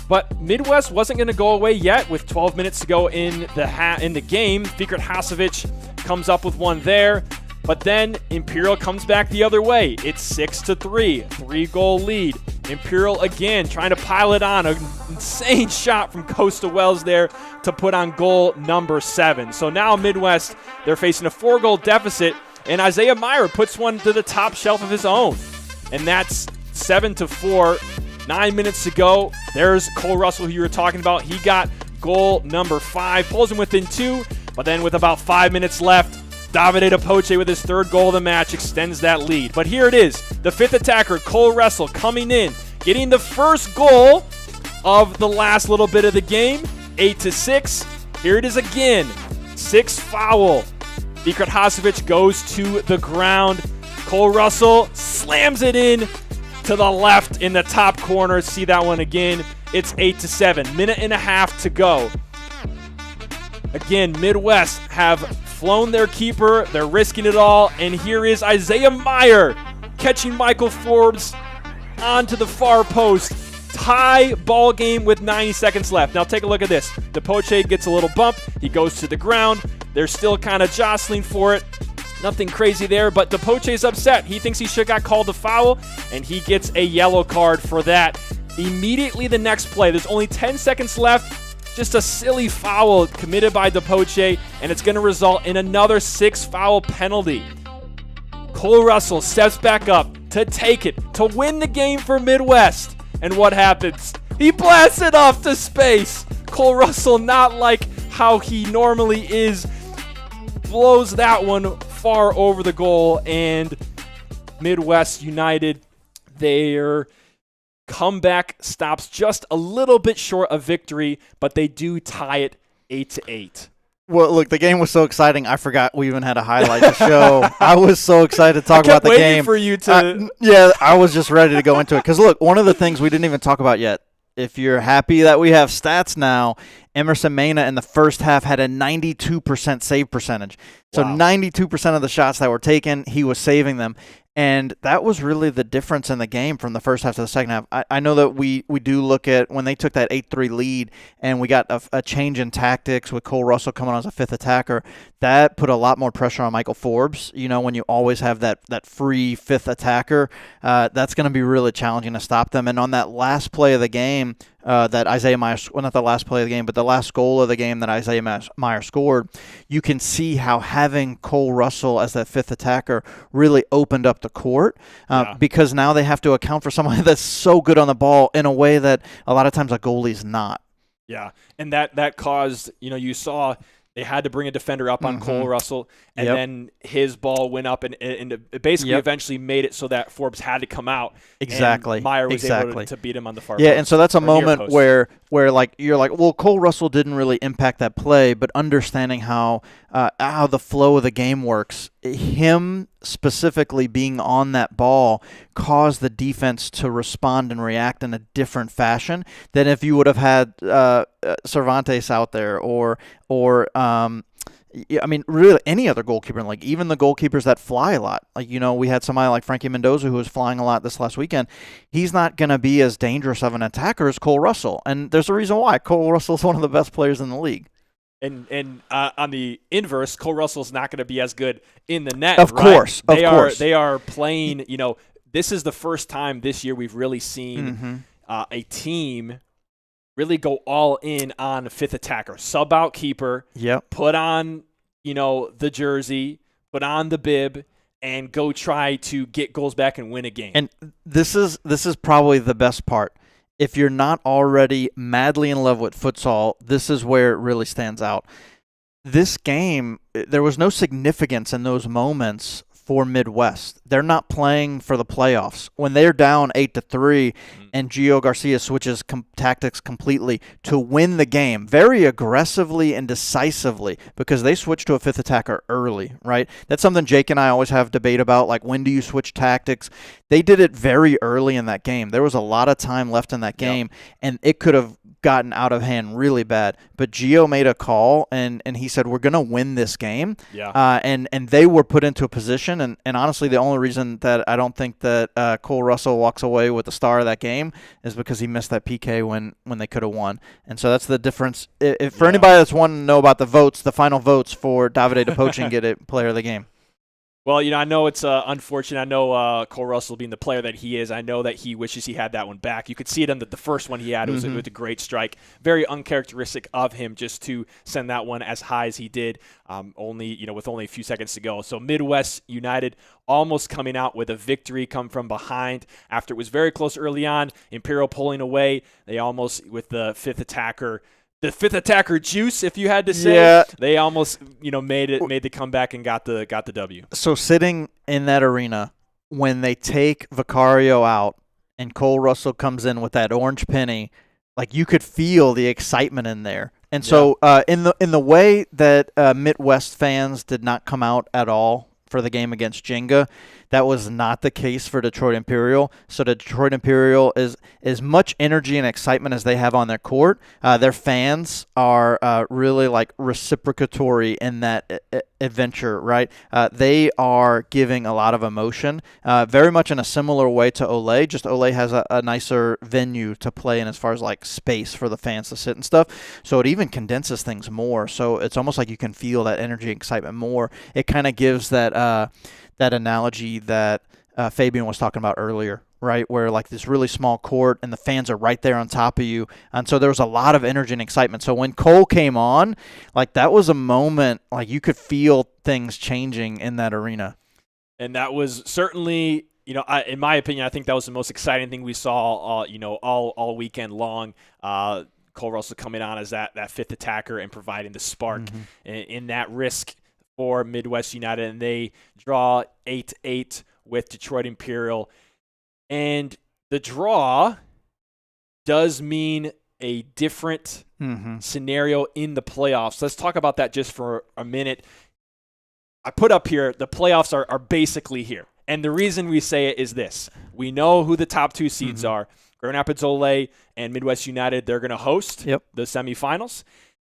But Midwest wasn't going to go away yet with 12 minutes to go in the game. Fikret Hasovic comes up with one there. But then Imperial comes back the other way. It's 6-3, 3-goal lead. Imperial again trying to pile it on. An insane shot from Costa Wells there to put on goal number 7. So now Midwest, they're facing a 4-goal deficit, and Isaiah Meyer puts one to the top shelf of his own. And that's 7-4. 9 minutes to go. There's Cole Russell, who you were talking about. He got goal number 5, pulls him within 2, but then with about 5 minutes left, Davide DePoce with his 3rd goal of the match extends that lead. But here it is, the 5th attacker, Cole Russell, coming in, getting the first goal of the last little bit of the game, 8-6. Here it is again, 6th foul. Vikrat Hasovic goes to the ground. Cole Russell slams it in to the left in the top corner. See that one again. It's 8-7. Minute and a half to go. Again, Midwest have flown their keeper. They're risking it all. And here is Isaiah Meyer catching Michael Forbes onto the far post. Tie ball game with 90 seconds left. Now take a look at this. DePoce gets a little bump. He goes to the ground. They're still kind of jostling for it. Nothing crazy there, but DePoce's upset. He thinks he should have got called a foul, and he gets a yellow card for that. Immediately the next play, there's only 10 seconds left. Just a silly foul committed by DePoce, and it's going to result in another 6-foul penalty. Cole Russell steps back up to take it, to win the game for Midwest. And what happens? He blasts it off to space. Cole Russell, not like how he normally is, blows that one far over the goal, and Midwest United, their comeback stops just a little bit short of victory, but they do tie it 8-8. Well, look, the game was so exciting, I forgot we even had a highlight to show. I was so excited to talk about the game. For you to yeah, I was just ready to go into it. Because, look, one of the things we didn't even talk about yet, if you're happy that we have stats now, Emerson Mena in the first half had a 92% save percentage. So Wow. 92% of the shots that were taken, he was saving them. And that was really the difference in the game from the first half to the second half. I know that we do look at when they took that 8-3 lead and we got a change in tactics with Cole Russell coming on as a 5th attacker. That put a lot more pressure on Michael Forbes. You know, when you always have that free 5th attacker, that's going to be really challenging to stop them. And on that last play of the game, that Isaiah Meyer, well, not the last play of the game, but the last goal of the game that Isaiah Meyer scored, you can see how having Cole Russell as that 5th attacker really opened up the court because now they have to account for somebody that's so good on the ball in a way that a lot of times a goalie's not. Yeah, and that caused, you saw they had to bring a defender up on Cole Russell, and then his ball went up and it basically eventually made it so that Forbes had to come out. Exactly. And Meyer was able to beat him on the far Yeah, post, and so that's a moment post. where like you're like, well, Cole Russell didn't really impact that play, but understanding how the flow of the game works, him specifically being on that ball caused the defense to respond and react in a different fashion than if you would have had Cervantes out there or I mean, really any other goalkeeper, like even the goalkeepers that fly a lot. Like, we had somebody like Frankie Mendoza who was flying a lot this last weekend. He's not going to be as dangerous of an attacker as Cole Russell. And there's a reason why. Cole Russell's one of the best players in the league. And on the inverse, Cole Russell's not going to be as good in the net. Of course. They are playing, this is the first time this year we've really seen a team really go all in on 5th attacker. Sub out keeper. Yep. Put on, the jersey, put on the bib, and go try to get goals back and win a game. And this is probably the best part. If you're not already madly in love with futsal, this is where it really stands out. This game, there was no significance in those moments for Midwest. They're not playing for the playoffs. When they're down 8-3 and Gio Garcia switches tactics completely to win the game, very aggressively and decisively, because they switched to a 5th attacker early, right? That's something Jake and I always have debate about, like when do you switch tactics? They did it very early in that game. There was a lot of time left in that game, and it could have gotten out of hand really bad. But Gio made a call, and he said, we're going to win this game. Yeah. And they were put into a position, and honestly, the only reason that I don't think that Cole Russell walks away with the star of that game is because he missed that PK when they could have won. And so that's the difference. For anybody that's wanting to know about the votes, the final votes for Davide DePoce and get it player of the game. Well, I know it's unfortunate. I know Cole Russell being the player that he is, I know that he wishes he had that one back. You could see it in the first one he had. It was a great strike. Very uncharacteristic of him just to send that one as high as he did, with only a few seconds to go. So Midwest United almost coming out with a victory, come from behind after it was very close early on. Imperial pulling away. They almost, with the fifth attacker juice, if you had to say, they almost made the comeback and got the W. So sitting in that arena when they take Vicario out and Cole Russell comes in with that orange penny, like you could feel the excitement in there. And so in the way that Midwest fans did not come out at all for the game against Jenga, that was not the case for Detroit Imperial. So the Detroit Imperial is as much energy and excitement as they have on their court. Their fans are really like reciprocatory in that adventure, right? They are giving a lot of emotion, very much in a similar way to Olay. Just Olay has a nicer venue to play in as far as like space for the fans to sit and stuff. So it even condenses things more. So it's almost like you can feel that energy and excitement more. It kind of gives that analogy that Fabian was talking about earlier, right? Where like this really small court and the fans are right there on top of you. And so there was a lot of energy and excitement. So when Cole came on, like that was a moment, like you could feel things changing in that arena. And that was certainly, in my opinion, I think that was the most exciting thing we saw, all weekend long. Cole Russell coming on as that fifth attacker and providing the spark in that risk for Midwest United, and they draw 8-8 with Detroit Imperial. And the draw does mean a different scenario in the playoffs. Let's talk about that just for a minute. I put up here, the playoffs are basically here. And the reason we say it is this. We know who the top two seeds are. Grand Rapids Olay and Midwest United, they're going to host the semifinals.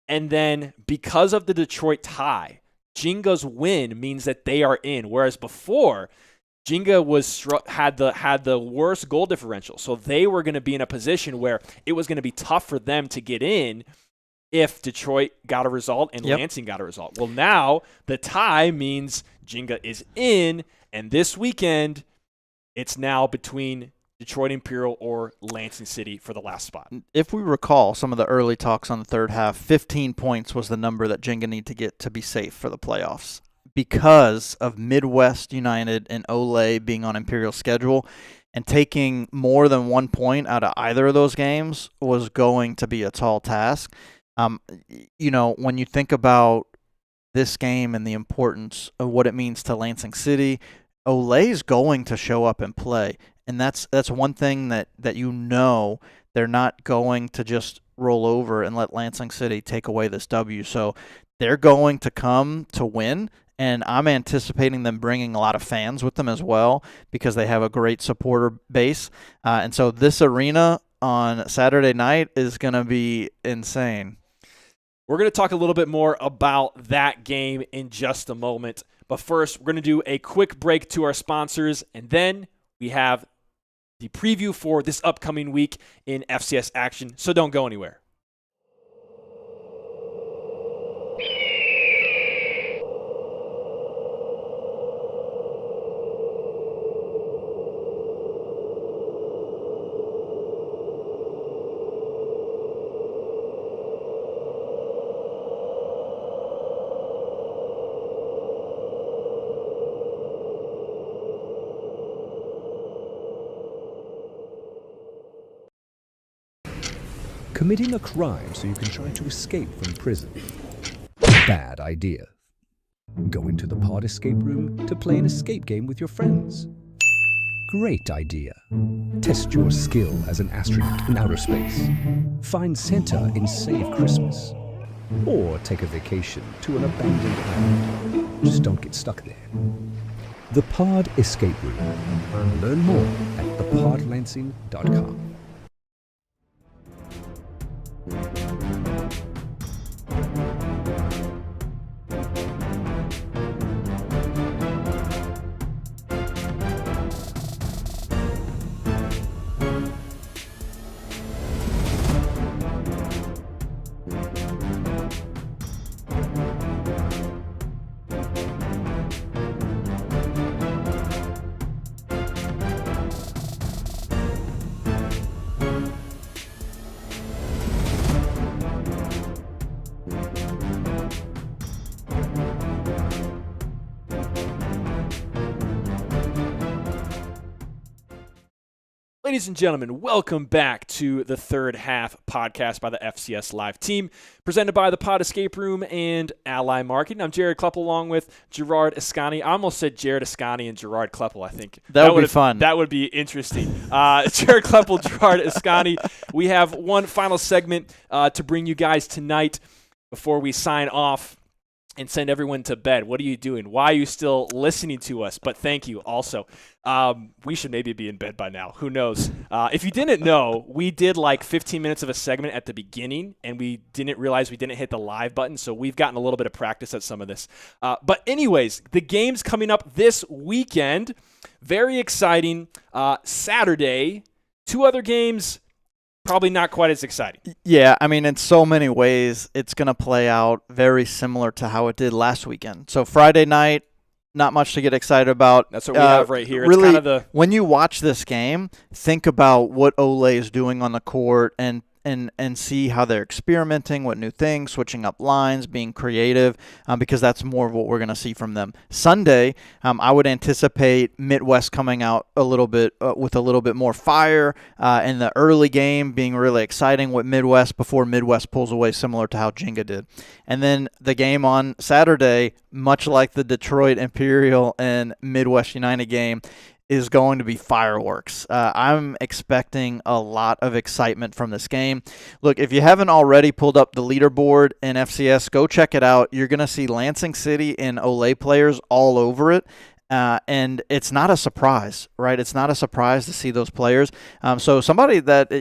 And then because of the Detroit tie, Jenga's win means that they are in, whereas before Jenga had the worst goal differential, so they were going to be in a position where it was going to be tough for them to get in if Detroit got a result and Lansing got a result. Well, now the tie means Jenga is in, and this weekend it's now between Detroit Imperial or Lansing City for the last spot. If we recall some of the early talks on the third half, 15 points was the number that Jenga need to get to be safe for the playoffs. Because of Midwest United and Olay being on Imperial's schedule, and taking more than 1 point out of either of those games was going to be a tall task. When you think about this game and the importance of what it means to Lansing City, Olay's going to show up and play. And that's one thing that they're not going to just roll over and let Lansing City take away this W. So they're going to come to win, and I'm anticipating them bringing a lot of fans with them as well because they have a great supporter base. And so this arena on Saturday night is going to be insane. We're going to talk a little bit more about that game in just a moment. But first, we're going to do a quick break to our sponsors, and then we have the preview for this upcoming week in FCS action, so don't go anywhere. Committing a crime so you can try to escape from prison. Bad idea. Go into the pod escape room to play an escape game with your friends. Great idea. Test your skill as an astronaut in outer space. Find Santa in Save Christmas. Or take a vacation to an abandoned island. Just don't get stuck there. The Pod Escape Room. Learn more at thepodlansing.com. Ladies and gentlemen, welcome back to the Third Half podcast by the FCS Live team, presented by the Pod Escape Room and Ally Marketing. I'm Jared Kleppel along with Gerard Ascani. I almost said Jared Ascani and Gerard Kleppel, I think. That would be fun. That would be interesting. Jared Kleppel, Gerard Ascani. We have one final segment to bring you guys tonight before we sign off and send everyone to bed. What are you doing? Why are you still listening to us? But thank you also. We should maybe be in bed by now. Who knows? If you didn't know, we did like 15 minutes of a segment at the beginning, and we didn't realize we didn't hit the live button, so we've gotten a little bit of practice at some of this. But anyways, the game's coming up this weekend. Very exciting. Saturday, 2 other games, probably not quite as exciting. Yeah, I mean, in so many ways, it's going to play out very similar to how it did last weekend. So Friday night, not much to get excited about. That's what we have right here. It's really, kind of the when you watch this game, think about what Olay is doing on the court and see how they're experimenting with new things, switching up lines, being creative, because that's more of what we're going to see from them. Sunday, I would anticipate Midwest coming out a little bit with a little bit more fire in the early game, being really exciting with Midwest before Midwest pulls away, similar to how Jenga did. And then the game on Saturday, much like the Detroit Imperial and Midwest United game, is going to be fireworks. I'm expecting a lot of excitement from this game. Look, if you haven't already pulled up the leaderboard in FCS, go check it out. You're going to see Lansing City and Olay players all over it. And it's not a surprise, right? It's not a surprise to see those players. So somebody that,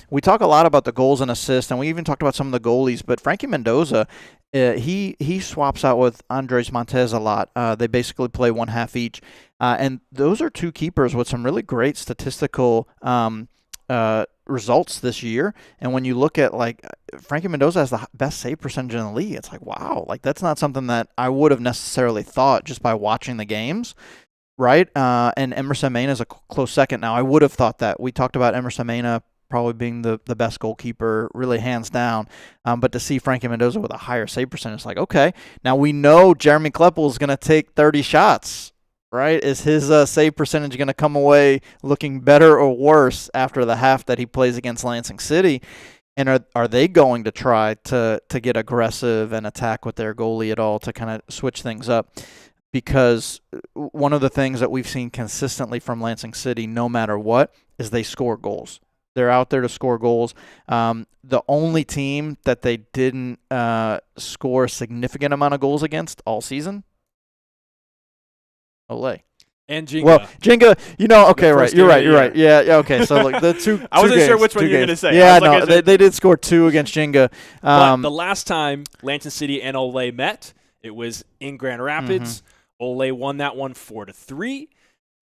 we talk a lot about the goals and assists, and we even talked about some of the goalies, but Frankie Mendoza, he swaps out with Andres Montez a lot. They basically play one half each. And those are 2 keepers with some really great statistical results this year. And when you look at, Frankie Mendoza has the best save percentage in the league, it's like, wow, that's not something that I would have necessarily thought just by watching the games, right? And Emerson Mena is a close second. Now, I would have thought that. We talked about Emerson Mena probably being the best goalkeeper, really hands down. But to see Frankie Mendoza with a higher save percentage, it's like, okay. Now, we know Jeremy Kleppel is going to take 30 shots. Right? Is his save percentage going to come away looking better or worse after the half that he plays against Lansing City? And are they going to try to get aggressive and attack with their goalie at all to kind of switch things up? Because one of the things that we've seen consistently from Lansing City, no matter what, is they score goals. They're out there to score goals. The only team that they didn't score a significant amount of goals against all season, Olay. And Jenga. Well, Jenga, okay, right. You're right. Yeah, okay. So, look, the two I wasn't games, sure which one you were going to say. Yeah, no, they did score 2 against Jenga. But the last time Lansing City and Olay met, it was in Grand Rapids. Olay won that one 4-3.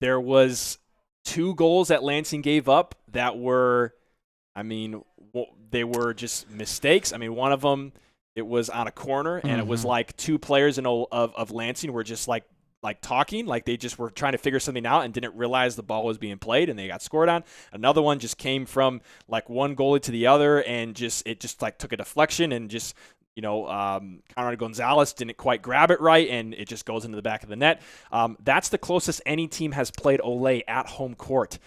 There was 2 goals that Lansing gave up that were, they were just mistakes. One of them, it was on a corner, and it was like 2 players of Lansing were just like talking, like they just were trying to figure something out and didn't realize the ball was being played and they got scored on. Another one just came from like one goalie to the other and it just took a deflection and just, Conrad Gonzalez didn't quite grab it right and it just goes into the back of the net. That's the closest any team has played Olay at home court.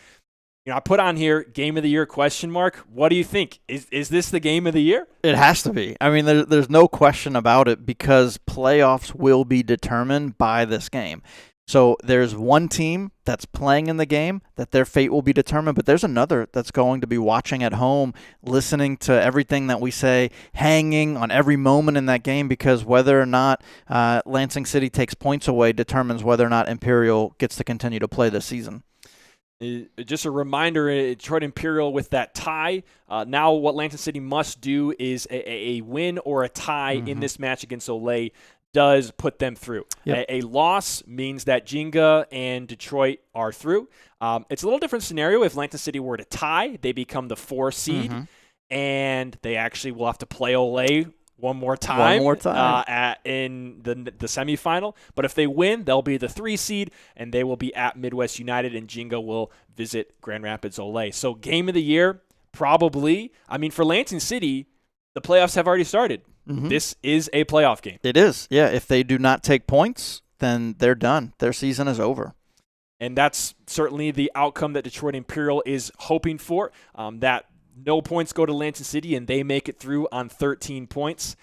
I put on here game of the year ? What do you think? Is this the game of the year? It has to be. There's no question about it because playoffs will be determined by this game. So there's one team that's playing in the game that their fate will be determined, but there's another that's going to be watching at home, listening to everything that we say, hanging on every moment in that game because whether or not Lansing City takes points away determines whether or not Imperial gets to continue to play this season. Just a reminder, Detroit Imperial with that tie. Now what Lansing City must do is a win or a tie in this match against Olay does put them through. Yep. A loss means that Jenga and Detroit are through. It's a little different scenario if Lansing City were to tie. They become the 4 seed, and they actually will have to play Olay one more time in the semifinal. But if they win, they'll be the 3 seed, and they will be at Midwest United, and Jenga will visit Grand Rapids Olay. So game of the year, probably. For Lansing City, the playoffs have already started. This is a playoff game. It is. Yeah, if they do not take points, then they're done. Their season is over. And that's certainly the outcome that Detroit Imperial is hoping for, that no points go to Lansing City and they make it through on 13 points.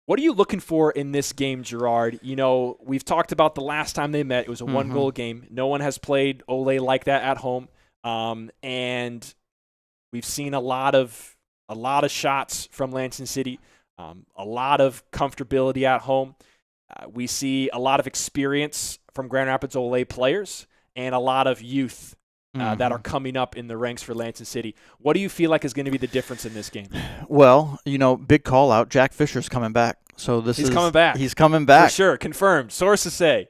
What are you looking for in this game, Gerard? You know, we've talked about the last time they met. It was a one-goal game. No one has played Ole like that at home. And we've seen a lot of shots from Lansing City, a lot of comfortability at home. We see a lot of experience from Grand Rapids Ole players and a lot of youth that are coming up in the ranks for Lansing City. What do you feel like is going to be the difference in this game? Well, you know, big call out. Jack Fisher's coming back. So He's coming back. He's coming back. For sure, confirmed. Sources say.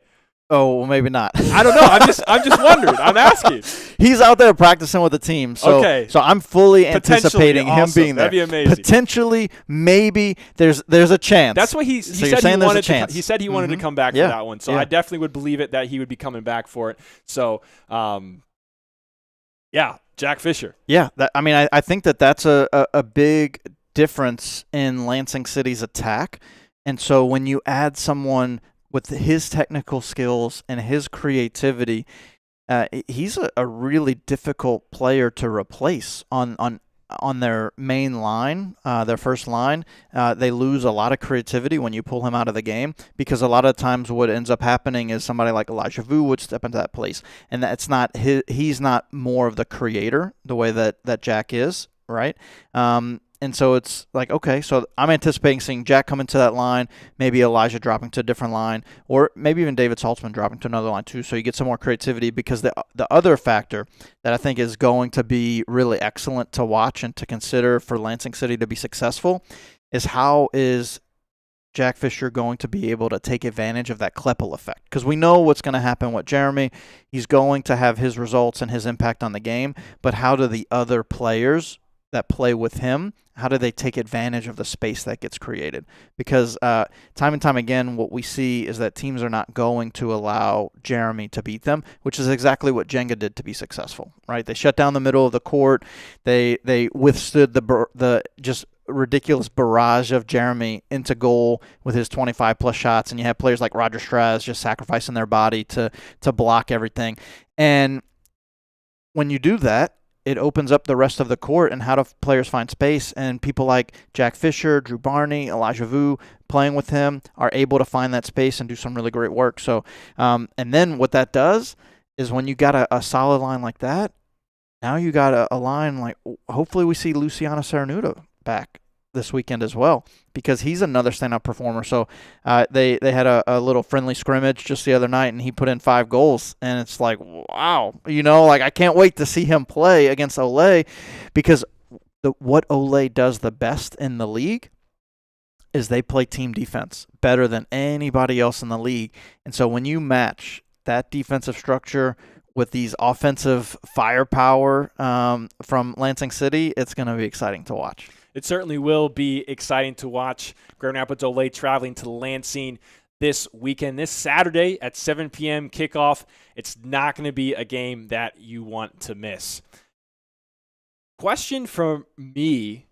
Oh, well, maybe not. I don't know. I'm just wondering. I'm asking. He's out there practicing with the team. So, so I'm fully anticipating him being there. That'd be amazing. Potentially, maybe there's a chance. That's what he said. He said he wanted to come back for that one. So I definitely would believe it that he would be coming back for it. So, Jack Fisher. Yeah, I think that's a big difference in Lansing City's attack. And so when you add someone with his technical skills and his creativity, he's a really difficult player to replace on their main line, their first line. They lose a lot of creativity when you pull him out of the game, because a lot of times what ends up happening is somebody like Elijah Vu would step into that place, and that's not he's not more of the creator the way that Jack is, right? And so it's like, okay, so I'm anticipating seeing Jack come into that line, maybe Elijah dropping to a different line, or maybe even David Saltzman dropping to another line too, so you get some more creativity, because the other factor that I think is going to be really excellent to watch and to consider for Lansing City to be successful is how is Jack Fisher going to be able to take advantage of that Kleppel effect? Because we know what's going to happen with Jeremy. He's going to have his results and his impact on the game, but how do the other players that play with him, how do they take advantage of the space that gets created? Because time and time again, what we see is that teams are not going to allow Jeremy to beat them, which is exactly what Jenga did to be successful, right? They shut down the middle of the court. They withstood the just ridiculous barrage of Jeremy into goal with his 25-plus shots, and you have players like Roger Straz just sacrificing their body to block everything. And when you do that, it opens up the rest of the court, and how do players find space? And people like Jack Fisher, Drew Barney, Elijah Vu playing with him are able to find that space and do some really great work. So, and then what that does is when you got a solid line like that, now you got a line like, hopefully we see Luciano Cernuda back this weekend as well, because he's another standout performer. So they had a little friendly scrimmage just the other night, and he put in 5 goals, and it's like, wow, I can't wait to see him play against Ole, because what Ole does the best in the league is they play team defense better than anybody else in the league. And so when you match that defensive structure with these offensive firepower from Lansing City, it's going to be exciting to watch. It certainly will be exciting to watch. Grand Rapids Ole traveling to Lansing this weekend, this Saturday at 7 p.m. kickoff. It's not going to be a game that you want to miss. Question from me.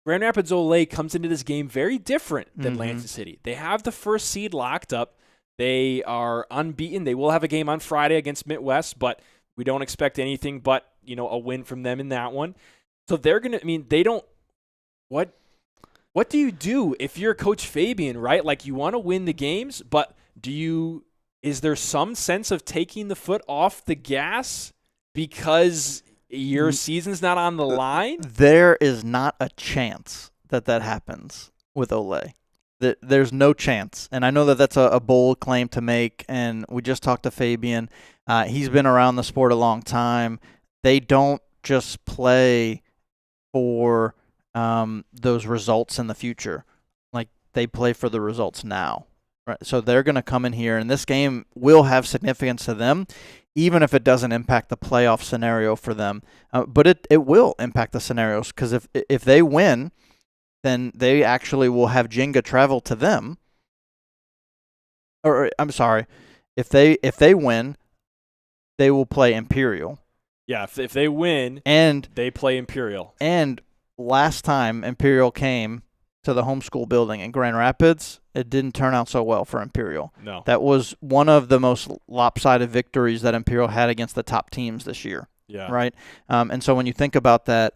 Grand Rapids Ole comes into this game very different than Lansing City. They have the first seed locked up. They are unbeaten. They will have a game on Friday against Midwest, but we don't expect anything but, a win from them in that one. So they're going to, they don't, what do you do if you're Coach Fabian, right? Like, you want to win the games, but is there some sense of taking the foot off the gas because your season's not on the line? There is not a chance that happens with Ole. There's no chance. And I know that that's a bold claim to make, and we just talked to Fabian. He's been around the sport a long time. They don't just play for those results in the future. Like, they play for the results now, right? So they're going to come in here, and this game will have significance to them, even if it doesn't impact the playoff scenario for them. But it will impact the scenarios, because if they win, then they actually will have Jenga travel to them. Or I'm sorry, if they win, they will play Imperial. Yeah, if they win, and they play Imperial. And last time Imperial came to the homeschool building in Grand Rapids, it didn't turn out so well for Imperial. No. That was one of the most lopsided victories that Imperial had against the top teams this year. Yeah. Right. And so when you think about that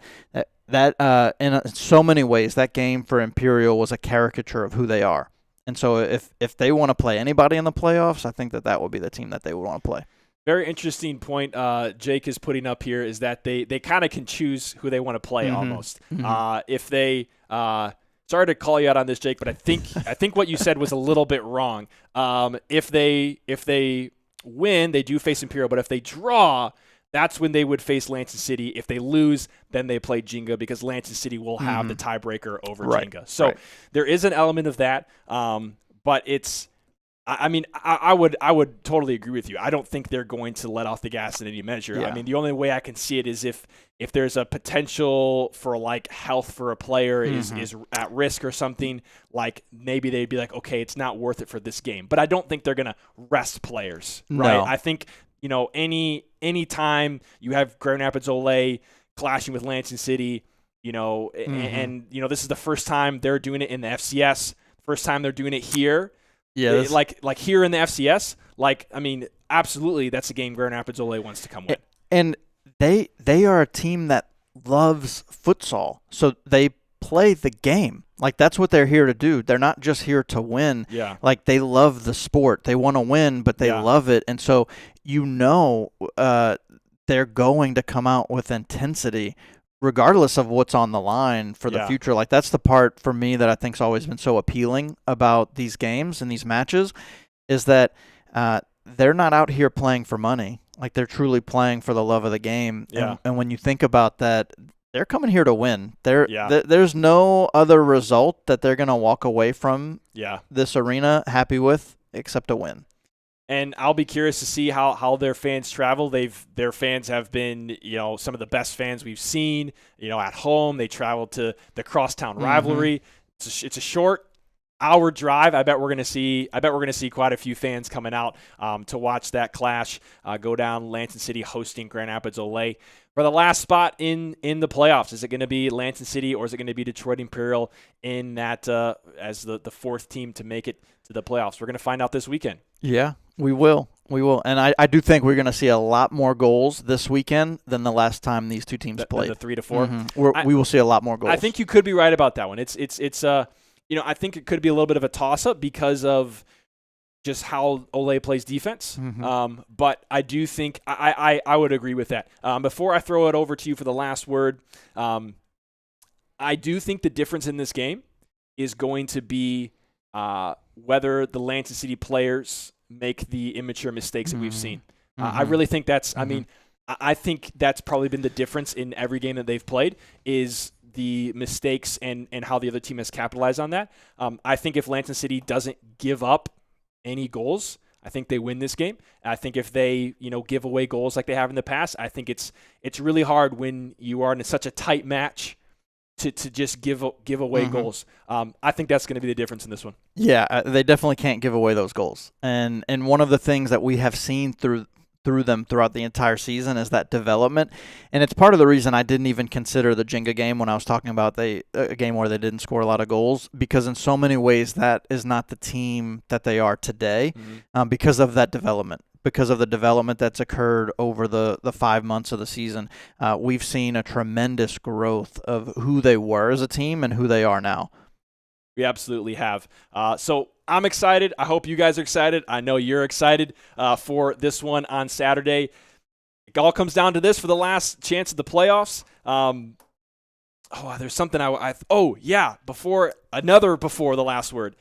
in so many ways, that game for Imperial was a caricature of who they are. And so if they want to play anybody in the playoffs, I think that would be the team that they would want to play. Very interesting point Jake is putting up here is that they kind of can choose who they want to play almost. If they sorry to call you out on this, Jake, but I think what you said was a little bit wrong. If they win, they do face Imperial, but if they draw, that's when they would face Lansing City. If they lose, then they play Jenga because Lansing City will have the tiebreaker over Jenga. So there is an element of that, but it's. I mean, I would totally agree with you. I don't think they're going to let off the gas in any measure. Yeah. I mean, the only way I can see it is if there's a potential for like health for a player is at risk or something, like maybe they'd be like, okay, it's not worth it for this game. But I don't think they're going to rest players, right? No. I think, any time you have Grand Rapids Ole clashing with Lansing City, and this is the first time they're doing it in the FCS, first time they're doing it here. Yeah, like here in the FCS, absolutely, that's a game Grand Rapids Ole wants to come win. And they are a team that loves futsal, so they play the game. Like, that's what they're here to do. They're not just here to win. Yeah. Like, they love the sport. They want to win, but they love it. And so, they're going to come out with intensity regardless of what's on the line for the future. Like, that's the part for me that I think's always been so appealing about these games and these matches is that they're not out here playing for money. Like, they're truly playing for the love of the game. Yeah. And when you think about that, they're coming here to win. There's no other result that they're going to walk away from this arena happy with except a win. And I'll be curious to see how their fans travel. Their fans have been, some of the best fans we've seen, at home. They travel to the crosstown rivalry. It's a short hour drive. I bet we're gonna see quite a few fans coming out to watch that clash go down. Lansing City hosting Grand Rapids Ole for the last spot in the playoffs. Is it going to be Lansing City or is it going to be Detroit Imperial in that as the fourth team to make it to the playoffs? We're going to find out this weekend. Yeah, we will. And I do think we're going to see a lot more goals this weekend than the last time these two teams played. The 3 to 4. We will see a lot more goals. I think you could be right about that one. It's I think it could be a little bit of a toss-up because of just how Ole plays defense. But I do think I would agree with that. Before I throw it over to you for the last word, I do think the difference in this game is going to be whether the Lansing City players make the immature mistakes that we've seen. I really think that's I think that's probably been the difference in every game that they've played is the mistakes and how the other team has capitalized on that. I think if Lansing City doesn't give up any goals, I think they win this game. I think if they, give away goals like they have in the past, I think it's really hard when you are in such a tight match to just give away goals. I think that's going to be the difference in this one. Yeah, they definitely can't give away those goals. And one of the things that we have seen through them throughout the entire season is that development. And it's part of the reason I didn't even consider the Jenga game when I was talking about a game where they didn't score a lot of goals, because in so many ways that is not the team that they are today because of that development. Because of the development that's occurred over the 5 months of the season, we've seen a tremendous growth of who they were as a team and who they are now. We absolutely have. So I'm excited. I hope you guys are excited. I know you're excited for this one on Saturday. It all comes down to this for the last chance at the playoffs. There's something before the last word.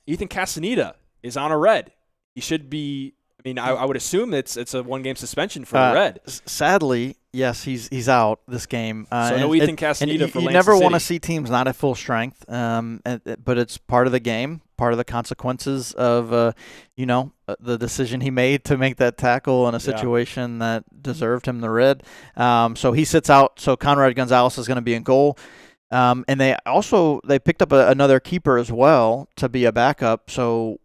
Ethan Castaneda is on a red. He should be. I would assume it's a 1-game suspension for a red. Sadly, yes, he's out this game. So no Ethan Castaneda for Lansing City. You never want to see teams not at full strength, but it's part of the game, part of the consequences of the decision he made to make that tackle in a situation that deserved him the red. So he sits out. So Conrad Gonzalez is going to be in goal. And they picked up another keeper as well to be a backup. So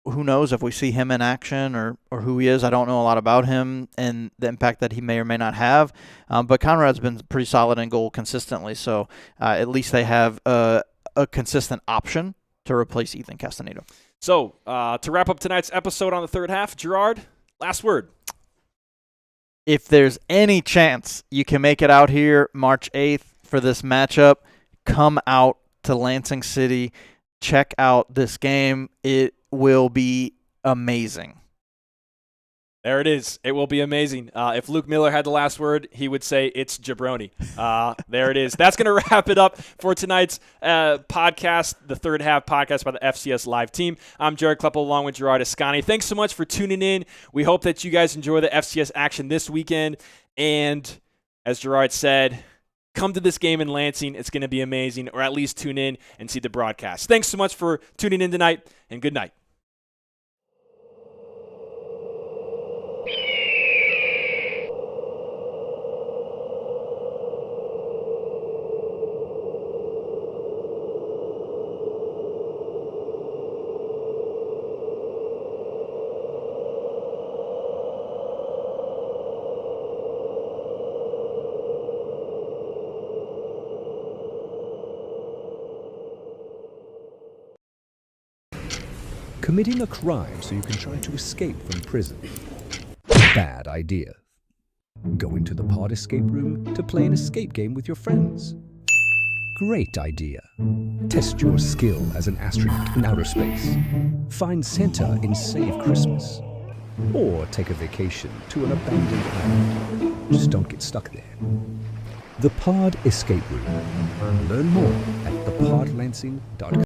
who knows if we see him in action or who he is. I don't know a lot about him and the impact that he may or may not have. But Conrad's been pretty solid in goal consistently. So at least they have a a consistent option to replace Ethan Castaneda. So, to wrap up tonight's episode on the third half, Gerard, last word. If there's any chance you can make it out here March 8th for this matchup, come out to Lansing City. Check out this game. It will be amazing. There it is. It will be amazing. If Luke Miller had the last word, he would say it's jabroni. There it is. That's going to wrap it up for tonight's podcast, the third half podcast by the FCS Live team. I'm Jared Kleppel along with Gerard Ascani. Thanks so much for tuning in. We hope that you guys enjoy the FCS action this weekend. And as Gerard said, come to this game in Lansing. It's going to be amazing, or at least tune in and see the broadcast. Thanks so much for tuning in tonight, and good night. Committing a crime so you can try to escape from prison. Bad idea. Going to the pod escape room to play an escape game with your friends. Great idea. Test your skill as an astronaut in outer space. Find Santa in Save Christmas. Or take a vacation to an abandoned island. Just don't get stuck there. The Pod Escape Room. Learn more at thepodlansing.com.